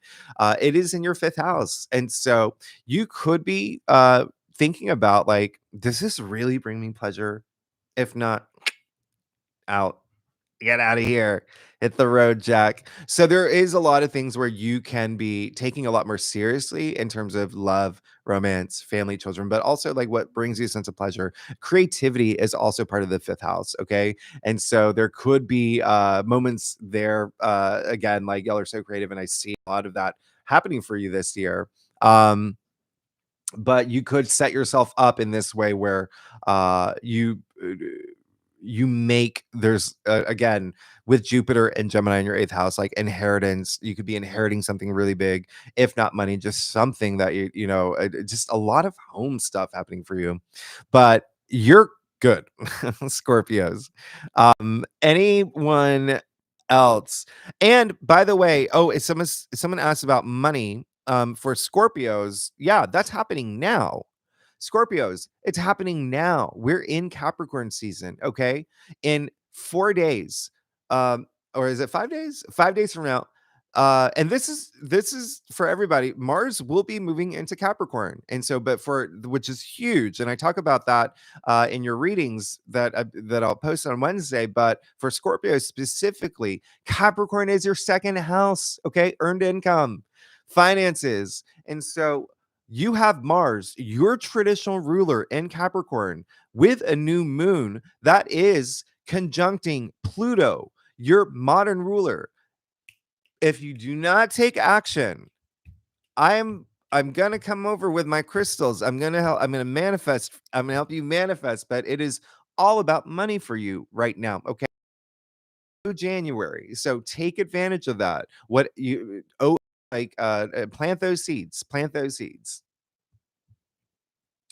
[SPEAKER 1] It is in your 5th house. And so you could be thinking about, like, does this really bring me pleasure? If not, out. Get out of here. Hit the road, Jack. So there is a lot of things where you can be taking a lot more seriously in terms of love, romance, family, children, but also like what brings you a sense of pleasure. Creativity is also part of the 5th house. Okay. And so there could be moments there. Again, like, y'all are so creative, and I see a lot of that happening for you this year. But you could set yourself up in this way where you make, there's again, with Jupiter and Gemini in your 8th house, like inheritance. You could be inheriting something really big, if not money, just something that just a lot of home stuff happening for you. But you're good. Scorpios. Anyone else? And by the way, if someone asked about money, for Scorpios, yeah, that's happening now. Scorpios, it's happening now. We're in Capricorn season, okay? In 4 days, or is it 5 days? 5 days from now, And this is for everybody. Mars will be moving into Capricorn, and so, but for which is huge, and I talk about that in your readings that I'll post on Wednesday. But for Scorpio specifically, Capricorn is your second house. Okay, earned income, finances, and so you have Mars, your traditional ruler in Capricorn, with a new moon that is conjuncting Pluto, your modern ruler. If you do not take action, I'm gonna come over with my crystals. I'm gonna manifest. I'm gonna help you manifest, but it is all about money for you right now. Okay. January. So take advantage of that. What you like plant those seeds. Plant those seeds.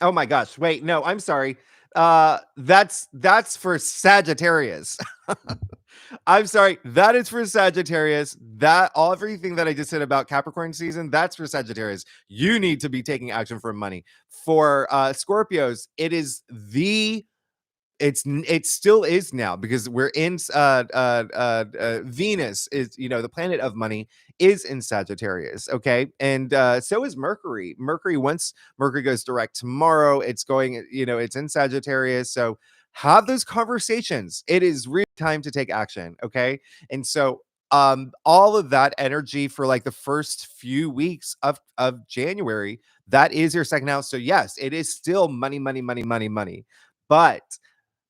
[SPEAKER 1] Oh my gosh. Wait, no, I'm sorry. That's for Sagittarius. I'm sorry. That is for Sagittarius. That all everything that I just said about Capricorn season, that's for Sagittarius. You need to be taking action for money. For Scorpios, it still is now because we're in Venus is, the planet of money is in Sagittarius. Okay, and so is Mercury. Once Mercury goes direct tomorrow, it's going, it's in Sagittarius. So have those conversations. It is really time to take action. Okay, and so all of that energy for like the first few weeks of January, that is your second house. So yes, it is still money, money, money, money, money, but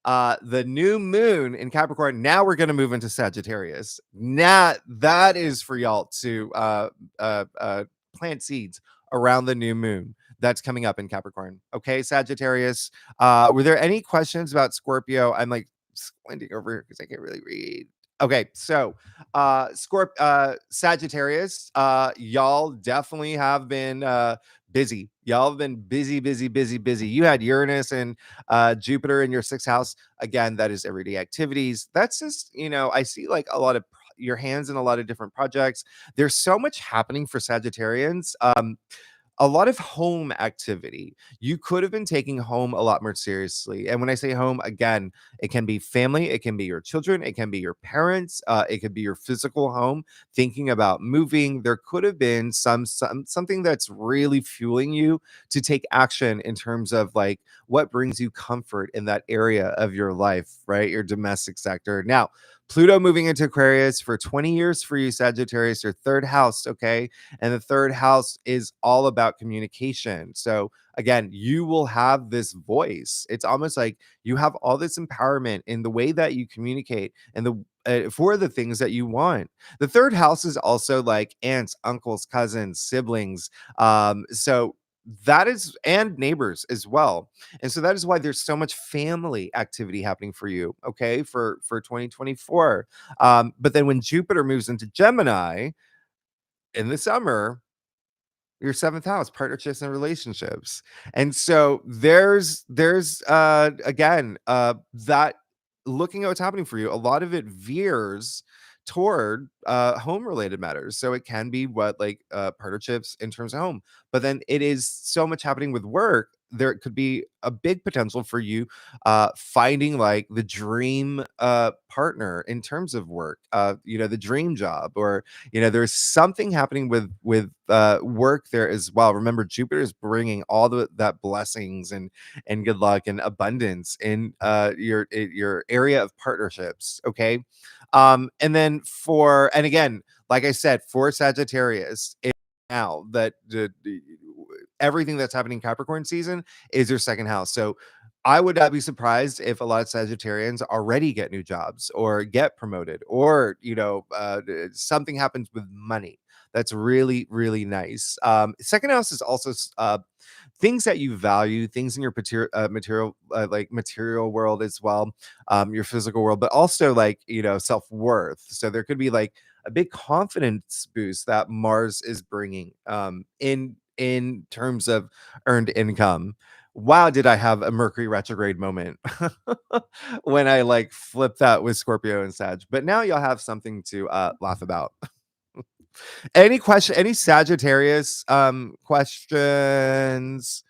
[SPEAKER 1] the new moon in Capricorn, now we're going to move into Sagittarius. Now that is for y'all to plant seeds around the new moon that's coming up in Capricorn. Okay, Sagittarius. Were there any questions about Scorpio? I'm like squinting over here because I can't really read. Okay, so Sagittarius, y'all definitely have been busy. Y'all have been busy, busy, busy, busy. You had Uranus and Jupiter in your sixth house. Again, that is everyday activities. That's just, I see like a lot of your hands in a lot of different projects. There's so much happening for Sagittarians. A lot of home activity. You could have been taking home a lot more seriously. And when I say home, again, it can be family, it can be your children, it can be your parents, it could be your physical home. Thinking about moving, there could have been something that's really fueling you to take action in terms of like what brings you comfort in that area of your life, right? Your domestic sector. Now, Pluto moving into Aquarius for 20 years for you, Sagittarius, your third house, okay? And the third house is all about communication. So again, you will have this voice. It's almost like you have all this empowerment in the way that you communicate and the for the things that you want. The third house is also like aunts, uncles, cousins, siblings. So that is, and neighbors as well. And so that is why there's so much family activity happening for you, okay, for 2024. But then when Jupiter moves into Gemini in the summer, your seventh house, partnerships and relationships. And so there's again that looking at what's happening for you, a lot of it veers toward home related matters. So it can be what like partnerships in terms of home, but then it is so much happening with work. There could be a big potential for you finding like the dream partner in terms of work, the dream job, or there's something happening with work there as well. Remember, Jupiter is bringing all that blessings and good luck and abundance in your area of partnerships. Okay, and then and again, like I said, for Sagittarius, now that everything that's happening in Capricorn season is your second house. So I would not be surprised if a lot of Sagittarians already get new jobs or get promoted, or something happens with money. That's really, really nice. Second house is also things that you value, things in your material world as well, your physical world, but also like self-worth. So there could be like a big confidence boost that Mars is bringing in terms of earned income. Wow, did I have a Mercury retrograde moment when I like flipped that with Scorpio and Sag. But now you'll have something to laugh about. Any Sagittarius questions?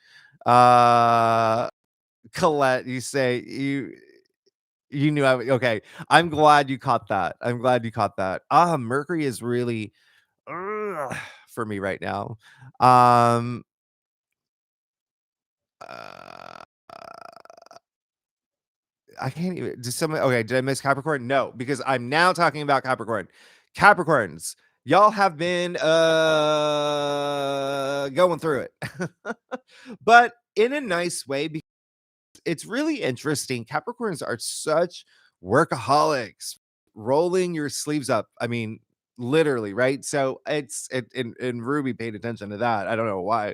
[SPEAKER 1] Colette, you say you knew okay. I'm glad you caught that. Mercury is really ugh, for me right now. Um, uh, I can't even. Did someone? Okay, did I miss Capricorn? No, because I'm now talking about Capricorn. Capricorns, y'all have been going through it, but in a nice way. It's really interesting. Capricorns are such workaholics, rolling your sleeves up. I mean, literally, right? So and Ruby paid attention to that. I don't know why.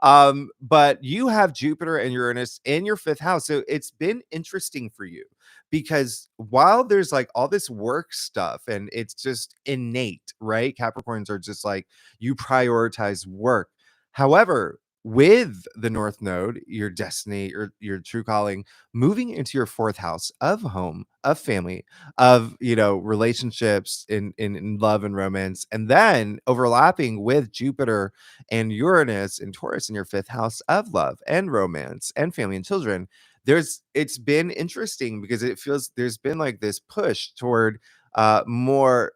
[SPEAKER 1] But you have Jupiter and Uranus in your fifth house. So it's been interesting for you because while there's like all this work stuff and it's just innate, right? Capricorns are just like you prioritize work. However, with the North Node, your destiny, your true calling, moving into your fourth house of home, of family, of relationships in love and romance, and then overlapping with Jupiter and Uranus and Taurus in your fifth house of love and romance and family and children. It's been interesting because it feels there's been like this push toward more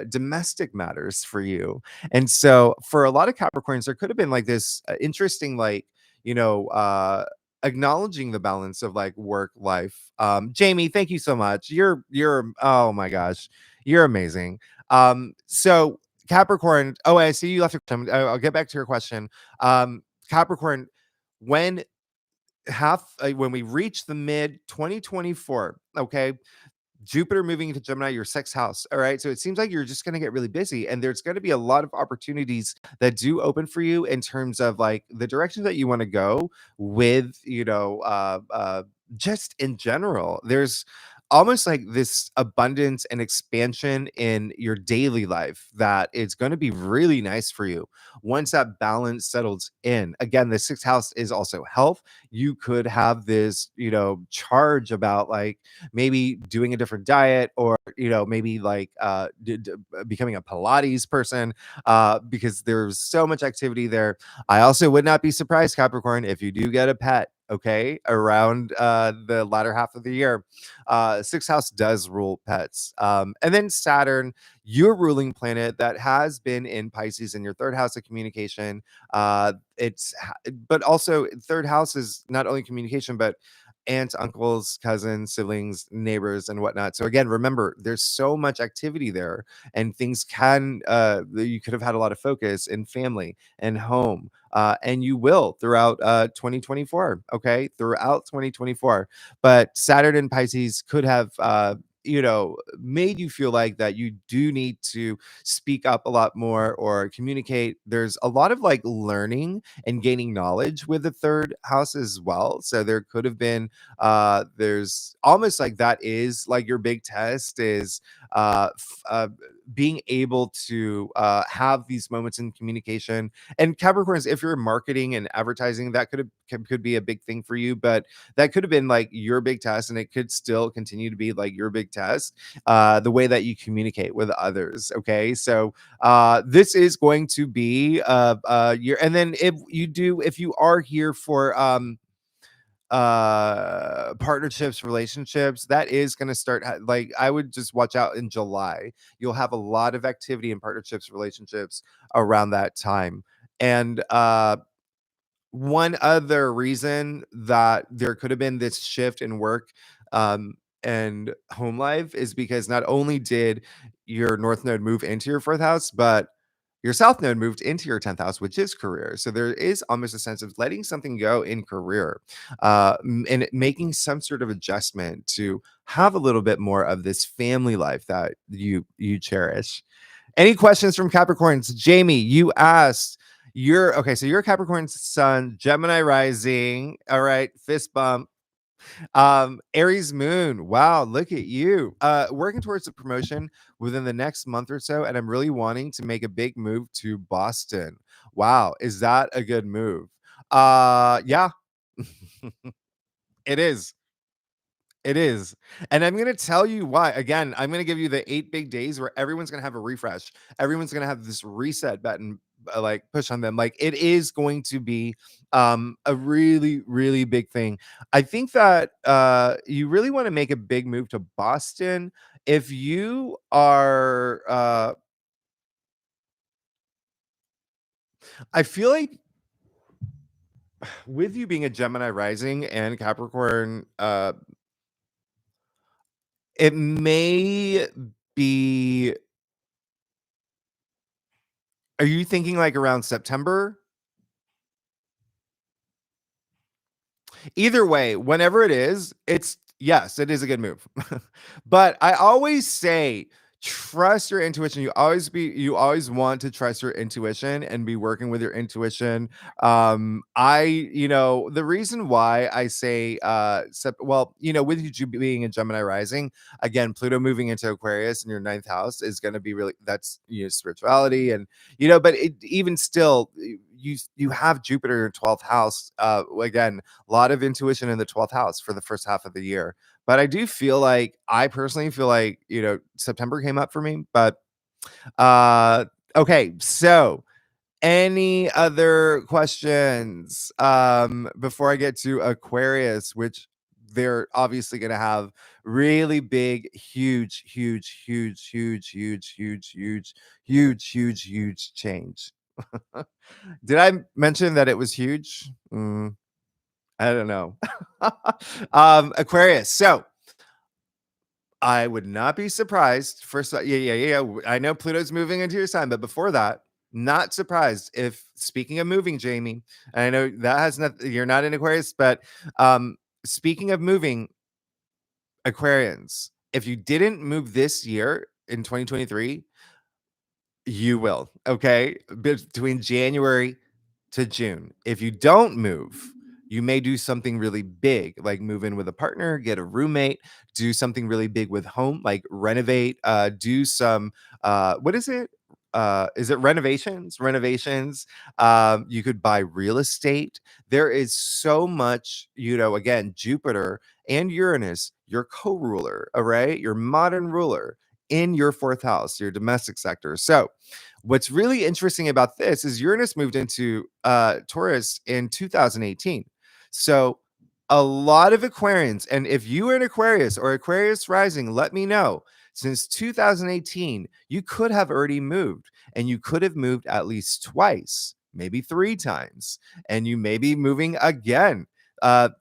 [SPEAKER 1] domestic matters for you, and so for a lot of Capricorns, there could have been like this interesting, like, acknowledging the balance of like work life. Jamie, thank you so much. You're oh my gosh, you're amazing. So Capricorn, oh, I see you left a question. I'll get back to your question. Capricorn, when when we reach the mid 2024, okay, Jupiter moving into Gemini, your sixth house. All right. So it seems like you're just going to get really busy, and there's going to be a lot of opportunities that do open for you in terms of like the direction that you want to go with, just in general. There's almost like this abundance and expansion in your daily life that is going to be really nice for you once that balance settles in. Again, the sixth house is also health. You could have this, charge about like, maybe doing a different diet, or maybe like becoming a Pilates person, because there's so much activity there. I also would not be surprised, Capricorn, if you do get a pet, okay, around the latter half of the year. Sixth house does rule pets. And then Saturn, your ruling planet that has been in Pisces in your third house of communication. But also third house is not only communication, but aunts, uncles, cousins, siblings, neighbors, and whatnot. So again, remember, there's so much activity there, and things can you could have had a lot of focus in family and home, and you will throughout 2024. Okay, throughout 2024, but Saturn and Pisces could have made you feel like that you do need to speak up a lot more or communicate. There's a lot of like learning and gaining knowledge with the third house as well. So there could have been there's almost like that is like your big test is being able to have these moments in communication. And Capricorns, if you're marketing and advertising, that could be a big thing for you, but that could have been like your big test, and it could still continue to be like your big test, the way that you communicate with others. Okay, so this is going to be your, and then if you are here for partnerships, relationships, that is going to start like, I would just watch out in July. You'll have a lot of activity in partnerships, relationships around that time. And one other reason that there could have been this shift in work and home life is because not only did your north node move into your fourth house, but your south node moved into your 10th house, which is career. So there is almost a sense of letting something go in career, and making some sort of adjustment to have a little bit more of this family life that you cherish. Any questions from Capricorns? Jamie, you asked, you're okay. So you're a Capricorn sun, Gemini rising. All right. Fist bump. Aries moon. Wow. Look at you. Working towards a promotion within the next month or so. And I'm really wanting to make a big move to Boston. Wow. Is that a good move? Yeah, it is. It is. And I'm going to tell you why. Again, I'm going to give you the 8 big days where everyone's going to have a refresh. Everyone's going to have this reset button, like push on them. Like, it is going to be a really, really big thing. I think that you really want to make a big move to Boston if you are I feel like with you being a Gemini rising and Capricorn, it may be. Are you thinking like around September? Either way, whenever it is, it's yes, it is a good move. But I always say trust your intuition. You always want to trust your intuition and be working with your intuition. The reason why I say with you being a Gemini rising, again, Pluto moving into Aquarius in your ninth house is going to be really that's spirituality and but even still you have Jupiter in your 12th house. Again, a lot of intuition in the 12th house for the first half of the year. But I personally feel like, September came up for me. But okay, so any other questions before I get to Aquarius, which they're obviously going to have really big, huge change. Did I mention that it was huge? I don't know. Aquarius. So I would not be surprised. First, yeah. I know Pluto's moving into your sign, but before that, not surprised if speaking of moving, Jamie, and I know that has nothing, you're not in Aquarius, but speaking of moving, Aquarians, if you didn't move this year in 2023, you will, okay? Between January to June. If you don't move, you may do something really big, like move in with a partner, get a roommate, do something really big with home, like renovate, do some what is it renovations? Renovations. You could buy real estate. There is so much, again, Jupiter and Uranus, your co-ruler, all right, your modern ruler in your fourth house, your domestic sector. So what's really interesting about this is Uranus moved into Taurus in 2018. So a lot of Aquarians, and if you are an Aquarius or Aquarius rising, let me know. Since 2018, you could have already moved, and you could have moved at least twice, maybe three times, and you may be moving again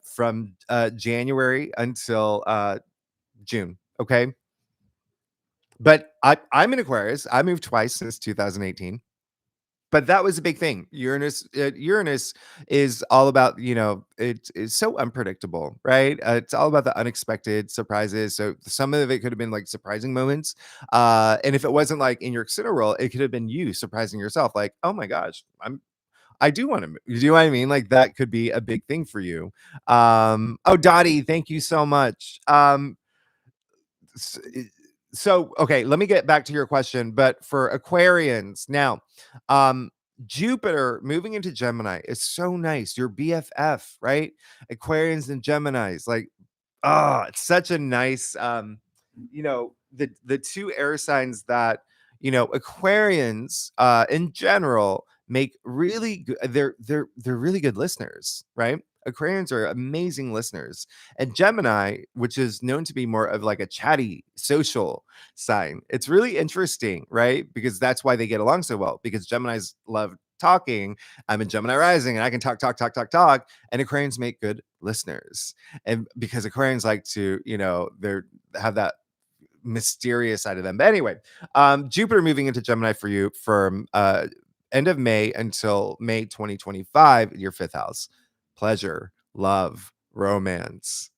[SPEAKER 1] from January until June. Okay. But I'm an Aquarius. I moved twice since 2018. But that was a big thing. Uranus is all about, it is so unpredictable, right? It's all about the unexpected surprises. So some of it could have been like surprising moments. And if it wasn't like in your external role, it could have been you surprising yourself, like, oh my gosh, I do want to move. You know what I mean? Like that could be a big thing for you. Dottie, thank you so much. S- so okay, let me get back to your question, but for Aquarians now, um Jupiter moving into Gemini is so nice, your BFF, right? Aquarians and Geminis, like, it's such a nice the two air signs that Aquarians in general make really good, they're really good listeners, right? Aquarians are amazing listeners. And Gemini, which is known to be more of like a chatty social sign, it's really interesting, right? Because that's why they get along so well, because Geminis love talking. I'm a Gemini rising and I can talk, and Aquarians make good listeners. And because Aquarians like to, they have that mysterious side of them. But anyway, Jupiter moving into Gemini for you from end of May until May 2025, your fifth house. Pleasure, love, romance,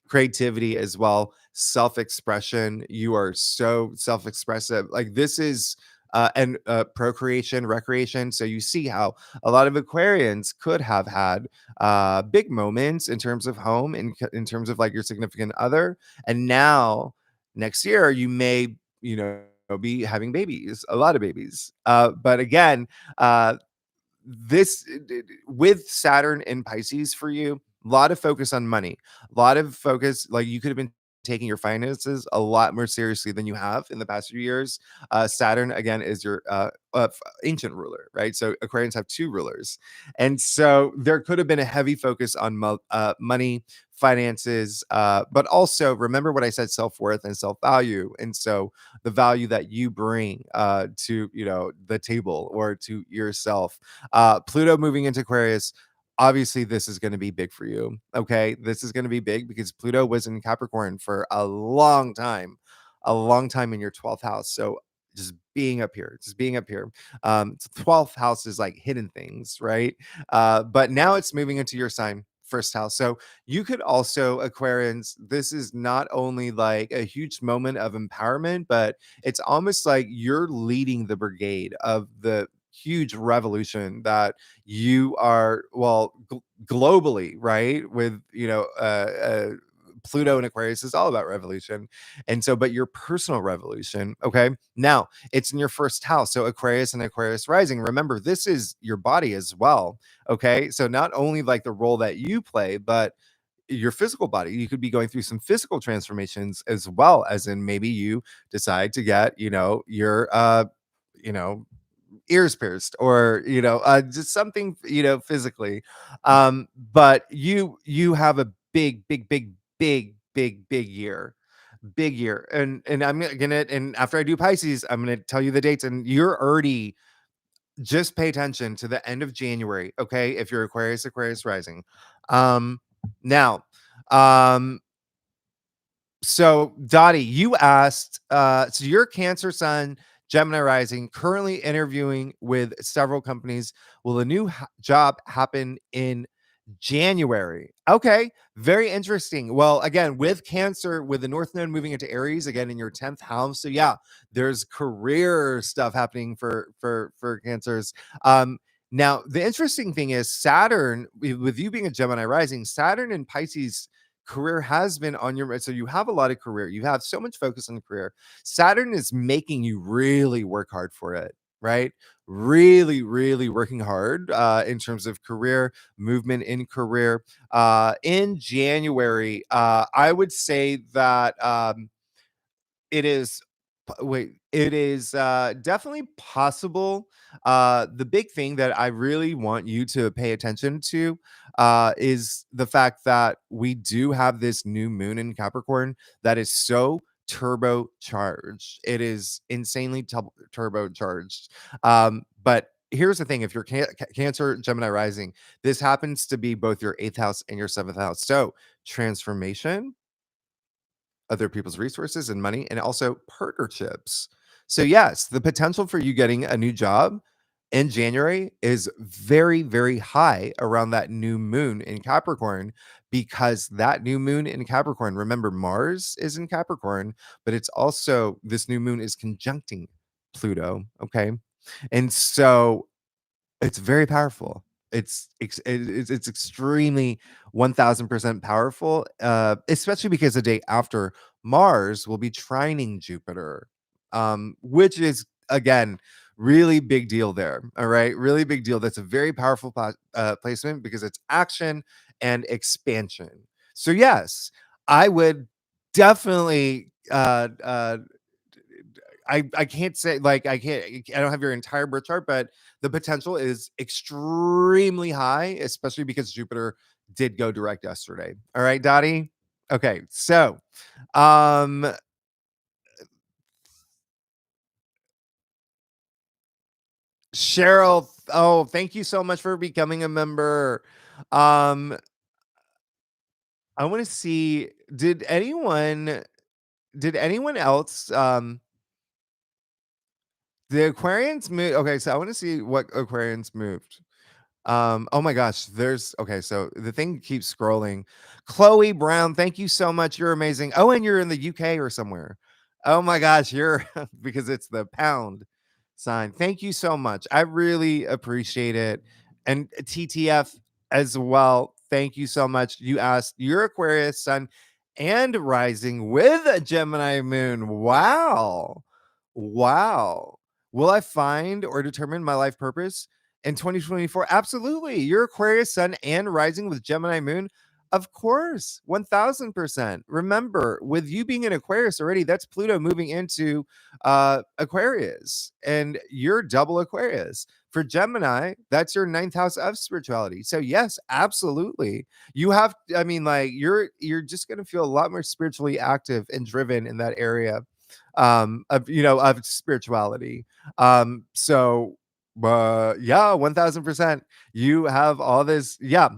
[SPEAKER 1] creativity as well, self-expression. You are so self-expressive. Like this is and procreation, recreation. So you see how a lot of Aquarians could have had big moments in terms of home, in terms of like your significant other, and now next year you may be having babies, a lot of babies. But again, this with Saturn in Pisces for you, a lot of focus on money, a lot of focus. Like you could have been taking your finances a lot more seriously than you have in the past few years. Saturn, again, is your ancient ruler, right? So Aquarians have two rulers. And so there could have been a heavy focus on money, finances, but also remember what I said, self-worth and self-value. And so the value that you bring to, the table or to yourself. Pluto moving into Aquarius, obviously this is going to be big for you. Okay, this is going to be big because Pluto was in Capricorn for a long time in your 12th house. So just being up here. 12th house is like hidden things, right? But now it's moving into your sign, first house. So you could also, Aquarians, this is not only like a huge moment of empowerment, but it's almost like you're leading the brigade of the huge revolution that you are, well, globally, right? With, Pluto and Aquarius is all about revolution. And so, but your personal revolution, okay? Now, it's in your first house. So, Aquarius and Aquarius rising, remember, this is your body as well, okay? So, not only like the role that you play, but your physical body. You could be going through some physical transformations as well, as in maybe you decide to get, your, you know, ears pierced or just something physically, but you have a big year, and I'm gonna, and after I do Pisces, I'm gonna tell you the dates, and you're already, just pay attention to the end of January, okay, if you're Aquarius rising. Now, um so Dottie, you asked, so you're Cancer Sun, Gemini rising, currently interviewing with several companies. Will a new job happen in January? Okay, very interesting. Well, again, with Cancer, with the North Node moving into Aries again in your 10th house, so yeah, there's career stuff happening for Cancers. Now the interesting thing is Saturn, with you being a Gemini rising, Saturn and Pisces career has been on your, so you have a lot of career, you have so much focus on career. Saturn is making you really work hard for it, right? Really working hard in terms of career movement in career. In January, I would say that it is it is definitely possible. The big thing that I really want you to pay attention to is the fact that we do have this new moon in Capricorn that is so turbocharged. It is insanely turbocharged. But here's the thing: if you're Cancer, Gemini rising, this happens to be both your 8th house and your 7th house. So transformation, other people's resources and money, and also partnerships. So yes, the potential for you getting a new job in January is very high around that new moon in Capricorn, because that new moon in Capricorn, remember Mars is in Capricorn, but it's also, this new moon is conjuncting Pluto, okay? And so it's very powerful. It's extremely 1000% powerful, especially because the day after, Mars will be trining Jupiter, which is, again, really big deal there. All right, really big deal. That's a very powerful placement because it's action and expansion. So yes, I would definitely I can't say, like, I don't have your entire birth chart, but the potential is extremely high, especially because Jupiter did go direct yesterday. All right, Dottie. Okay, so um Cheryl, oh, thank you so much for becoming a member. Um I want to see, did anyone else the Aquarians move? Okay, so I want to see what Aquarians moved. Oh my gosh, there's, okay, so the thing keeps scrolling. Chloe Brown, thank you so much. You're amazing. Oh, and you're in the UK or somewhere. Oh my gosh, you're because it's the pound sign. Thank you so much. I really appreciate it. And TTF as well. Thank you so much. You asked your Aquarius sun and rising with a Gemini moon. Wow. Wow. Will I find or determine my life purpose in 2024? Absolutely. Your Aquarius sun and rising with Gemini moon. Of course, 1000%. Remember, with you being in Aquarius already, that's Pluto moving into Aquarius, and you're double Aquarius. For Gemini, that's your ninth house of spirituality. So yes, absolutely. You have, I mean, like you're just gonna feel a lot more spiritually active and driven in that area of of spirituality. So yeah, 1000%. You have all this, yeah,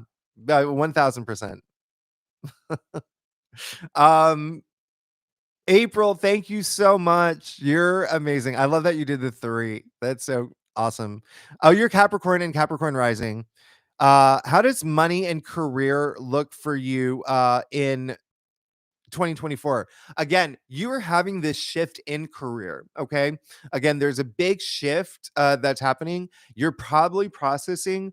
[SPEAKER 1] 1000%. Um, April, thank you so much. You're amazing. I love that you did the three. That's so awesome. Oh, you're Capricorn and Capricorn rising. How does money and career look for you in 2024? Again, you are having this shift in career. Okay. Again, there's a big shift that's happening. You're probably processing,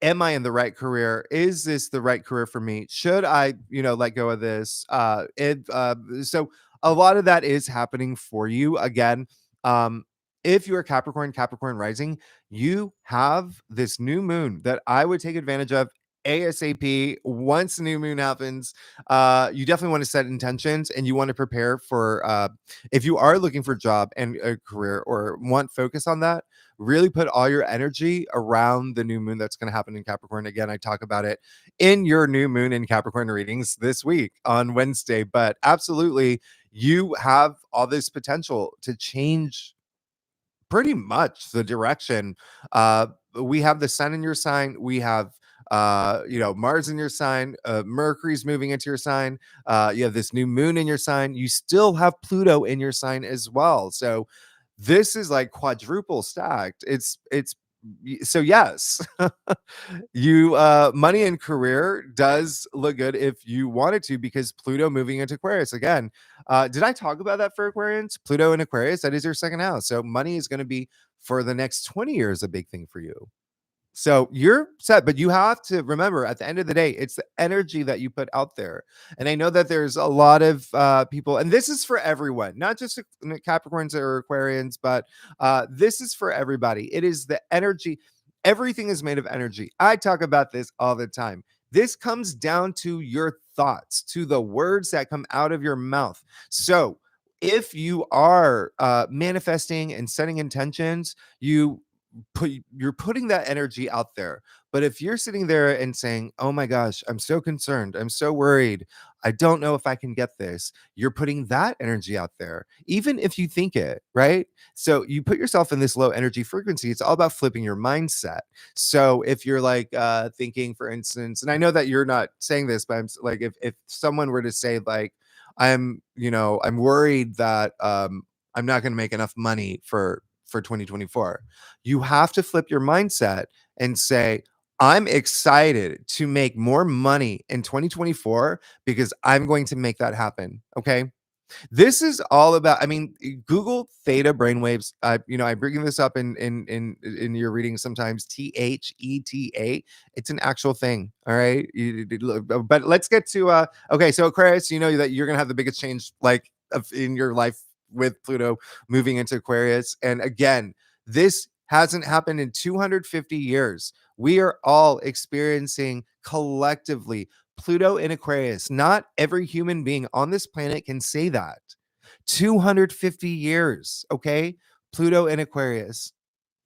[SPEAKER 1] am I in the right career? Is this the right career for me? Should I, let go of this? So a lot of that is happening for you. Again, um, if you're Capricorn, Capricorn rising, you have this new moon that I would take advantage of ASAP. Once the new moon happens, you definitely want to set intentions and you want to prepare for if you are looking for a job and a career or want focus on that, really put all your energy around the new moon that's going to happen in Capricorn. Again, I talk about it in your new moon in Capricorn readings this week on Wednesday, but absolutely, you have all this potential to change pretty much the direction. We have the sun in your sign, we have Mars in your sign, Mercury's moving into your sign, you have this new moon in your sign, you still have Pluto in your sign as well. So this is like quadruple stacked. It's so yes. You money and career does look good if you wanted to, because Pluto moving into Aquarius again. Did I talk about that for Aquarians? Pluto in Aquarius, that is your second house. So money is going to be for the next 20 years a big thing for you. So you're set, but you have to remember at the end of the day, it's the energy that you put out there. And I know that there's a lot of people, and this is for everyone, not just Capricorns or Aquarians, but this is for everybody. It is the energy. Everything is made of energy. I talk about this all the time. This comes down to your thoughts, to the words that come out of your mouth. So if you are manifesting and setting intentions, you're putting that energy out there. But if you're sitting there and saying, oh my gosh, I'm so concerned, I'm so worried, I don't know if I can get this, you're putting that energy out there, even if you think it, right? So you put yourself in this low energy frequency. It's all about flipping your mindset. So if you're like thinking, for instance, and I know that you're not saying this, but like, if someone were to say like, I'm worried that I'm not going to make enough money for 2024. You have to flip your mindset and say, I'm excited to make more money in 2024 because I'm going to make that happen. Okay. This is all about, I mean, Google theta brainwaves. I bring this up in your readings sometimes. THETA. It's an actual thing. All right. But let's get to okay. So Aquarius, you know that you're gonna have the biggest change like in your life with Pluto moving into Aquarius. And again, this hasn't happened in 250 years. We are all experiencing collectively Pluto in Aquarius. Not every human being on this planet can say that. 250 years, okay? Pluto in Aquarius.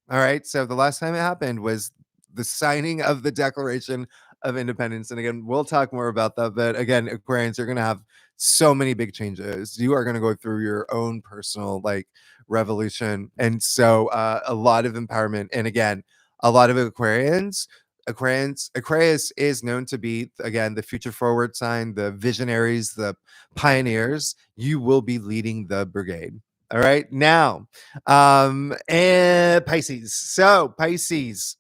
[SPEAKER 1] All right. So the last time it happened was the signing of the Declaration of Independence. And again, we'll talk more about that. But again, Aquarians, you're going to have so many big changes. You are going to go through your own personal like revolution. And so a lot of empowerment. And again, a lot of Aquarius is known to be, again, the future forward sign, the visionaries, the pioneers. You will be leading the brigade. All right. Now, and Pisces. So Pisces.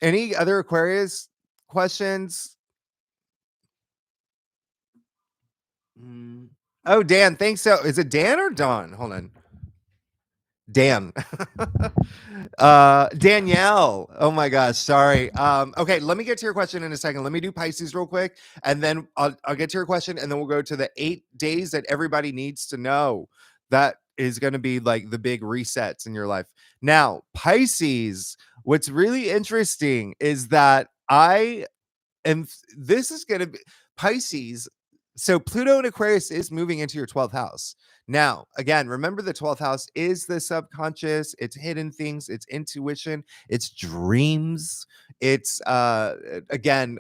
[SPEAKER 1] Any other Aquarius questions? Mm. Oh, Dan, thanks. So is it Dan or Dawn? Hold on. Dan. Danielle. Oh my gosh, sorry. Okay, let me get to your question in a second. Let me do Pisces real quick, and then I'll get to your question, and then we'll go to the 8 days that everybody needs to know. That is going to be like the big resets in your life. Now, Pisces, what's really interesting is that and this is going to be Pisces. So Pluto in Aquarius is moving into your 12th house. Now, again, remember the 12th house is the subconscious, it's hidden things, it's intuition, it's dreams, it's again,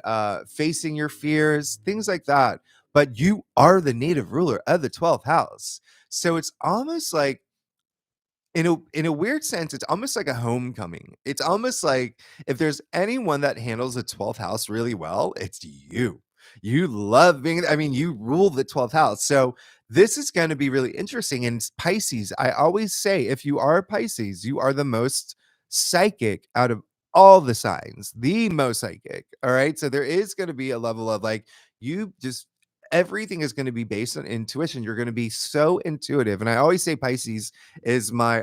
[SPEAKER 1] facing your fears, things like that. But you are the native ruler of the 12th house. So it's almost like in a weird sense, it's almost like a homecoming. It's almost like if there's anyone that handles the 12th house really well, it's you. You love being, I mean, you rule the 12th house. So this is going to be really interesting. And Pisces, I always say, if you are Pisces, you are the most psychic out of all the signs, the most psychic. All right. So there is going to be a level of like, you just, everything is going to be based on intuition. You're going to be so intuitive. And I always say Pisces is my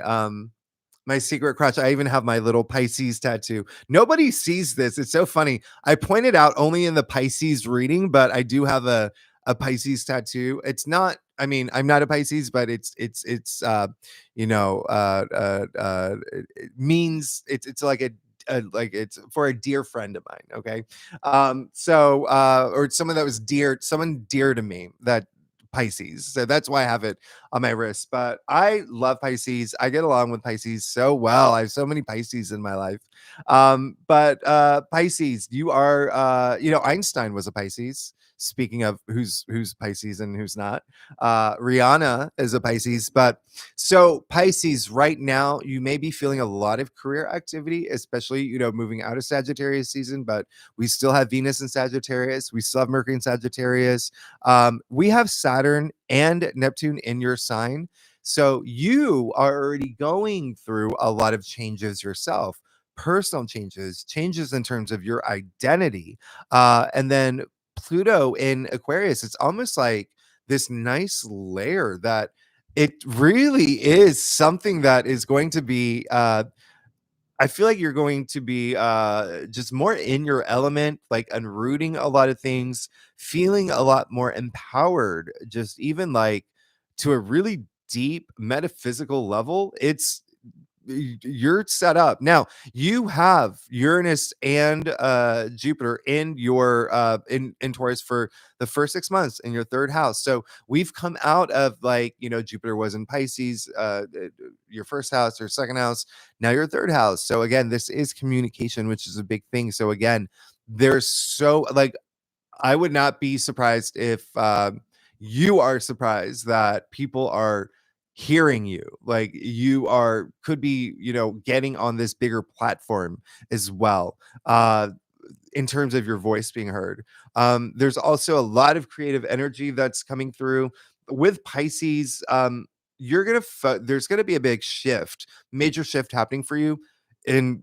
[SPEAKER 1] secret crush. I even have my little Pisces tattoo. Nobody sees this. It's so funny. I pointed out only in the Pisces reading, but I do have a Pisces tattoo. It's not, I mean, I'm not a Pisces, but it's it means it's like like it's for a dear friend of mine. Okay. Or someone that was someone dear to me, that Pisces. So that's why I have it on my wrist. But I love Pisces. I get along with Pisces so well. I have so many Pisces in my life. But Pisces, you are Einstein was a Pisces. Speaking of who's Pisces and who's not, Rihanna is a Pisces. But so Pisces, right now, you may be feeling a lot of career activity, especially moving out of Sagittarius season. But we still have Venus in Sagittarius. We still have Mercury in Sagittarius. We have Saturn and Neptune in your sign. So you are already going through a lot of changes yourself, personal changes in terms of your identity. And then Pluto in Aquarius, it's almost like this nice layer that it really is something that is going to be I feel like you're going to be just more in your element, like unrooting a lot of things, feeling a lot more empowered, just even like to a really deep metaphysical level. You're set up now. You have Uranus and Jupiter in your in Taurus for the first 6 months in your third house. So we've come out of like Jupiter was in Pisces, your first house or second house, now your third house. So again, this is communication, which is a big thing. So again, there's so like I would not be surprised if you are surprised that people are hearing you. Like you could be, getting on this bigger platform as well. In terms of your voice being heard. There's also a lot of creative energy that's coming through with Pisces. There's gonna be a big shift, major shift happening for you in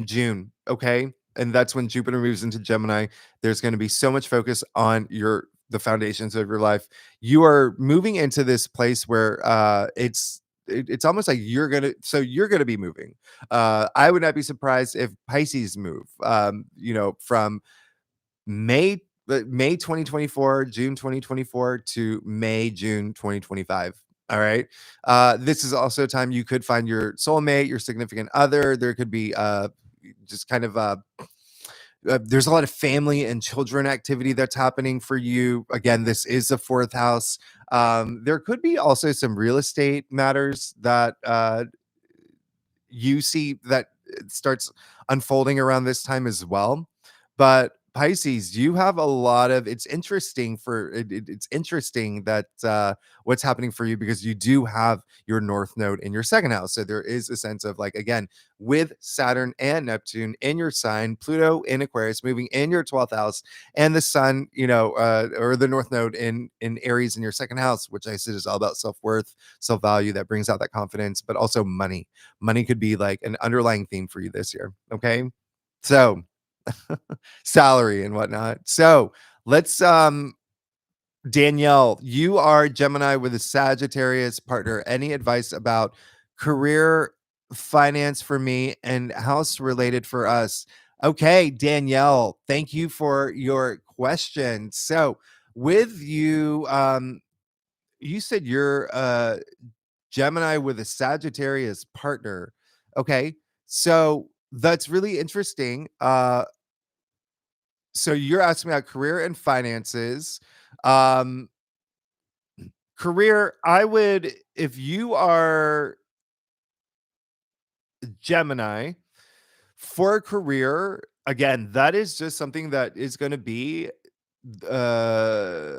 [SPEAKER 1] June. Okay. And that's when Jupiter moves into Gemini. There's going to be so much focus on the foundations of your life. You are moving into this place where it's almost like you're gonna be moving. I would not be surprised if Pisces move, from May 2024, June 2024 to May, June 2025. All right. This is also a time you could find your soulmate, your significant other. There could be just kind of there's a lot of family and children activity that's happening for you. Again, this is the fourth house. There could be also some real estate matters that you see that it starts unfolding around this time as well. But Pisces, you have a lot of it's interesting it's interesting that what's happening for you because you do have your north node in your second house. So there is a sense of like again with Saturn and Neptune in your sign, Pluto in Aquarius moving in your 12th house, and the sun, or the north node in Aries in your second house, which I said is all about self-worth, self-value that brings out that confidence, but also money. Money could be like an underlying theme for you this year. Okay. So salary and whatnot. So let's Danielle, you are Gemini with a Sagittarius partner. Any advice about career, finance for me, and house related for us? Okay, Danielle, thank you for your question. So with you, you said you're Gemini with a Sagittarius partner. Okay. So that's really interesting. So you're asking about career and finances. Um, Career, I would, if you are Gemini, for a career, again, that is just something that is going to be uh,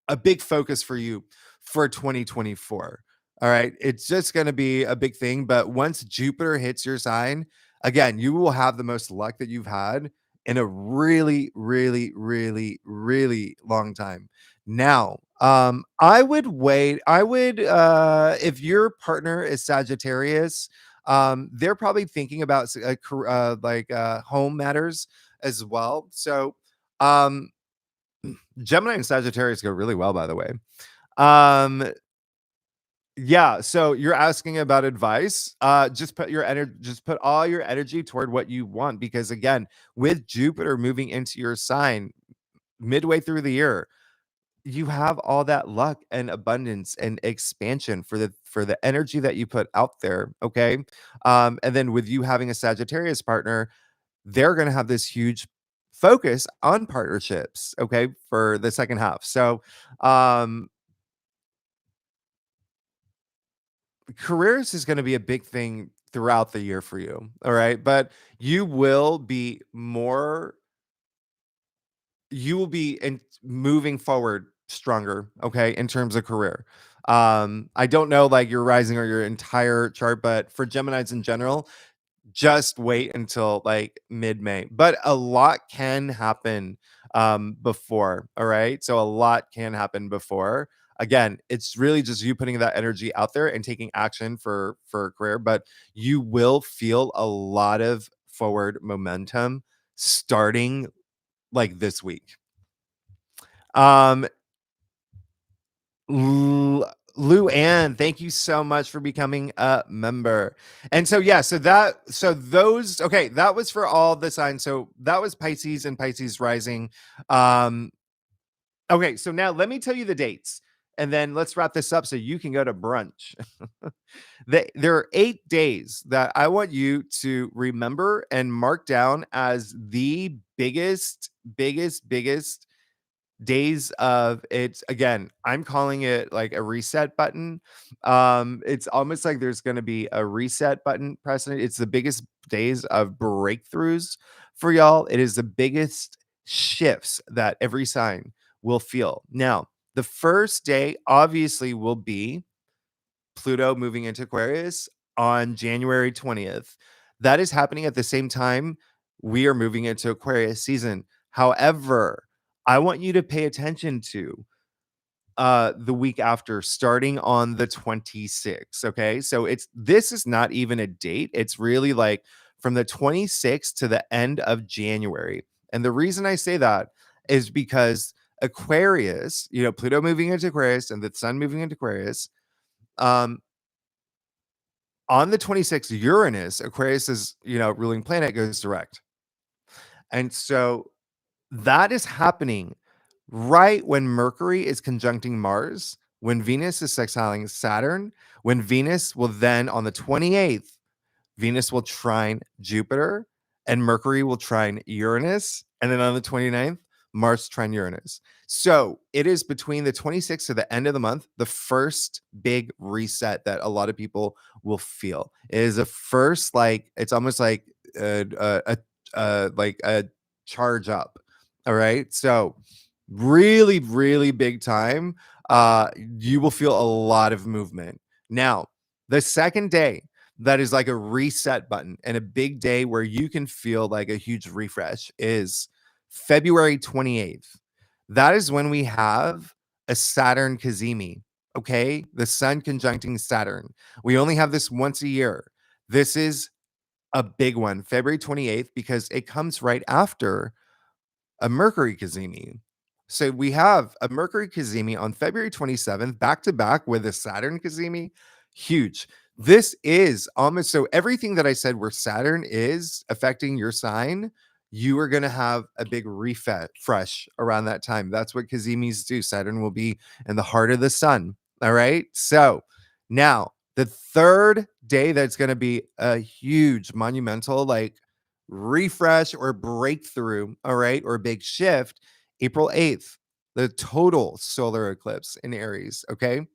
[SPEAKER 1] a big focus for you for 2024. All right. It's just going to be a big thing. But once Jupiter hits your sign, again, you will have the most luck that you've had in a really, really, really, really long time. Now, I would wait. I would, if your partner is Sagittarius, they're probably thinking about home matters as well. So, um, Gemini and Sagittarius go really well, by the way. Um, yeah, so you're asking about advice. Just put all your energy toward what you want, because again, with Jupiter moving into your sign midway through the year, you have all that luck and abundance and expansion for the energy that you put out there. Okay. And then with you having a Sagittarius partner, they're going to have this huge focus on partnerships, okay, for the second half. So, um, careers is going to be a big thing throughout the year for you. All right. But you will be more, you will be in moving forward stronger, okay, in terms of career. I don't know like your rising or your entire chart, but for Geminis in general, just wait until like mid-May. But a lot can happen before, all right? So a lot can happen before. Again, it's really just you putting that energy out there and taking action for a career, but you will feel a lot of forward momentum starting like this week. Um Lou Ann, thank you so much for becoming a member. And so, yeah, that was for all the signs. So that was Pisces and Pisces rising. Um, okay, so now let me tell you the dates, and then let's wrap this up so you can go to brunch. There are 8 days that I want you to remember and mark down as the biggest days of it's. Again, I'm calling it like a reset button. It's almost like there's going to be a reset button precedent. It's the biggest days of breakthroughs for y'all. It is the biggest shifts that every sign will feel. Now, the first day obviously will be Pluto moving into Aquarius on January 20th. That is happening at the same time we are moving into Aquarius season. However, I want you to pay attention to the week after, starting on the 26th. Okay. So this is not even a date. It's really like from the 26th to the end of January. And the reason I say that is because Aquarius, Pluto moving into Aquarius and the sun moving into Aquarius, um, on the 26th, Uranus, Aquarius's, ruling planet, goes direct. And so that is happening right when Mercury is conjuncting Mars, when Venus is sextiling Saturn, when Venus will then on the 28th, Venus will trine Jupiter and Mercury will trine Uranus. And then on the 29th, Mars trine Uranus. So it is between the 26th to the end of the month, the first big reset that a lot of people will feel. It is a first, like, it's almost like like a charge up. All right. So really, really big time. You will feel a lot of movement. Now, the second day, that is like a reset button and a big day where you can feel like a huge refresh, is February 28th. That is when we have a Saturn Kazemi. Okay. The sun conjuncting Saturn. We only have this once a year. This is a big one, February 28th, because it comes right after a Mercury Kazemi. So we have a Mercury Kazemi on February 27th, back to back with a Saturn Kazemi. Huge. This is almost, so everything that I said where Saturn is affecting your sign, you are going to have a big refresh around that time. That's what Kazemis do. Saturn will be in the heart of the sun. All right. So now the third day that's going to be a huge monumental, like, refresh or breakthrough, all right, or big shift, April 8th, the total solar eclipse in Aries, okay?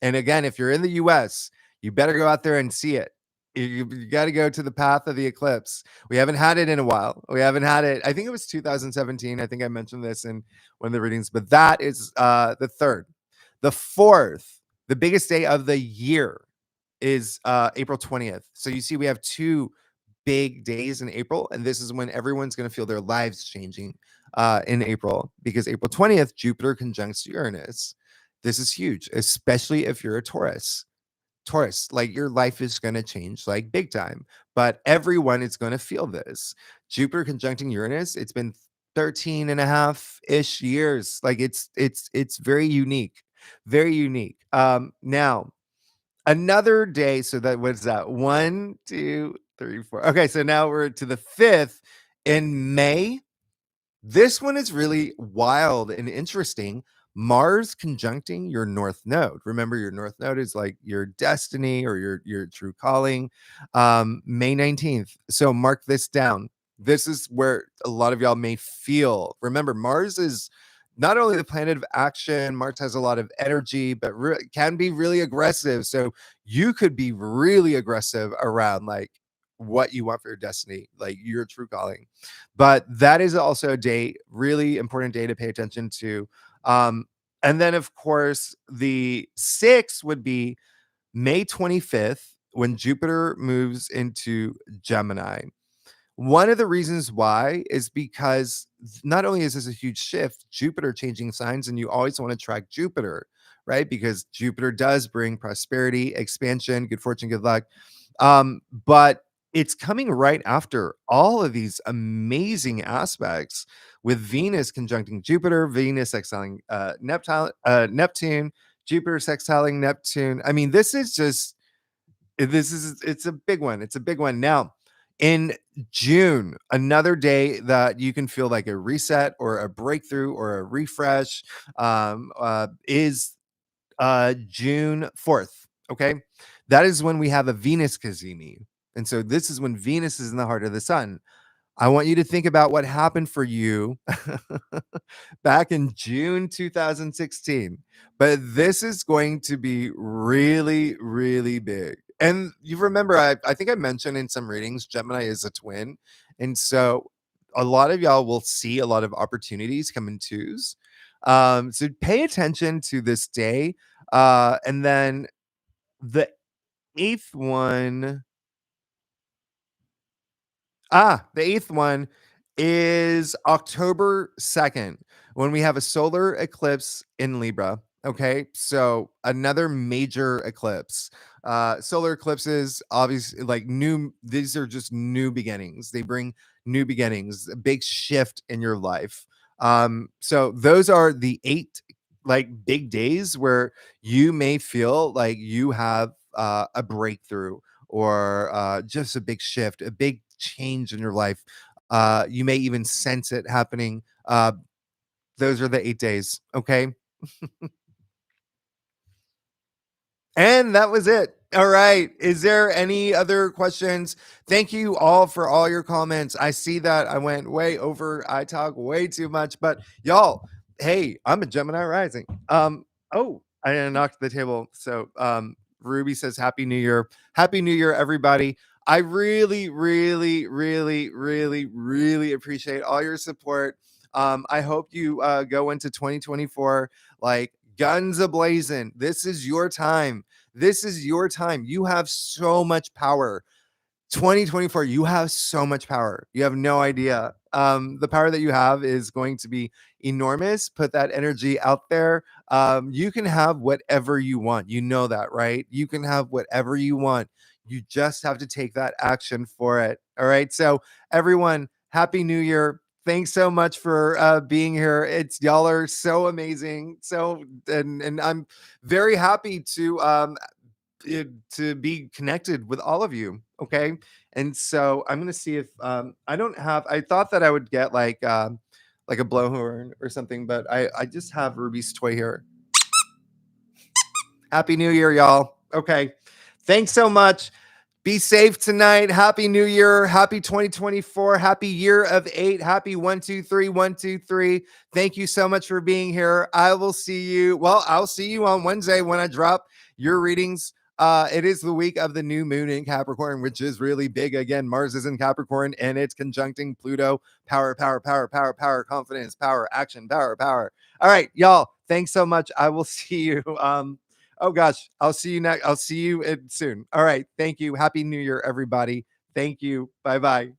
[SPEAKER 1] And again, if you're in the US, you better go out there and see it. You got to go to the path of the eclipse. We haven't had it in a while. We haven't had it. I think it was 2017. I think I mentioned this in one of the readings, but that is the third. The fourth, the biggest day of the year, is April 20th. So you see, we have two big days in April, and this is when everyone's going to feel their lives changing in April, because April 20th, Jupiter conjuncts Uranus. This is huge, especially if you're a Taurus. Taurus, like your life is going to change like big time, but everyone is going to feel this. Jupiter conjuncting Uranus, it's been 13 and a half ish years. Like it's very unique, very unique. Now another day. So that was that 1, 2, 3, 4. Okay, so now we're to the 5th in May. This one is really wild and interesting. Mars conjuncting your north node. Remember, your north node is like your destiny or your true calling. May 19th. So mark this down. This is where a lot of y'all may feel. Remember, Mars is not only the planet of action, Mars has a lot of energy, but can be really aggressive. So you could be really aggressive around like what you want for your destiny, like your true calling. But that is also a day, really important day to pay attention to. And then, of course, the 6th would be May 25th when Jupiter moves into Gemini. One of the reasons why is because not only is this a huge shift, Jupiter changing signs, and you always want to track Jupiter, right? Because Jupiter does bring prosperity, expansion, good fortune, good luck. But it's coming right after all of these amazing aspects with Venus conjuncting Jupiter, Venus sextiling Neptune, Jupiter sextiling Neptune. I mean, it's a big one. It's a big one. Now, in June, another day that you can feel like a reset or a breakthrough or a refresh is June 4th. Okay. That is when we have a Venus cazimi. And so this is when Venus is in the heart of the sun. I want you to think about what happened for you back in June 2016. But this is going to be really, really big. And you remember, I think I mentioned in some readings, Gemini is a twin. And so a lot of y'all will see a lot of opportunities come in twos. So pay attention to this day. And then the eighth one. The eighth one is October 2nd when we have a solar eclipse in Libra. Okay, so another major eclipse. Solar eclipses, obviously, like these are just new beginnings. They bring new beginnings, a big shift in your life. So those are the 8 like big days where you may feel like you have a breakthrough or just a big shift, a big change in your life. You may even sense it happening. Those are the 8 days. Okay. And that was it. All right. Is there any other questions? Thank you all for all your comments. I see that I went way over. I talk way too much, but y'all, hey, I'm a Gemini rising. Oh, I knocked the table. So, Ruby says Happy New Year. Happy New Year, everybody. I really, really, really, really, really appreciate all your support. I hope you go into 2024 like guns ablazing. This is your time. This is your time. You have so much power. 2024, you have so much power. You have no idea. The power that you have is going to be enormous. Put that energy out there. You can have whatever you want. You know that, right? You can have whatever you want. You just have to take that action for it. All right. So, everyone, Happy New Year. Thanks so much for being here. It's y'all are so amazing. So, and I'm very happy to be connected with all of you. Okay. And so I'm gonna see if I don't have I thought that I would get like a blowhorn or something, but I just have Ruby's toy here. Happy New Year, y'all. Okay. Thanks so much. Be safe tonight. Happy New Year. Happy 2024. Happy year of 8. Happy 123 123. Thank you so much for being here. I will see you. Well, I'll see you on Wednesday when I drop your readings. It is the week of the new moon in Capricorn, which is really big. Again, Mars is in Capricorn and it's conjuncting Pluto. Power, power, power, power, power, confidence, power, action, power, power. All right, y'all. Thanks so much. I will see you. Oh gosh, I'll see you next. I'll see you soon. All right. Thank you. Happy New Year, everybody. Thank you. Bye bye.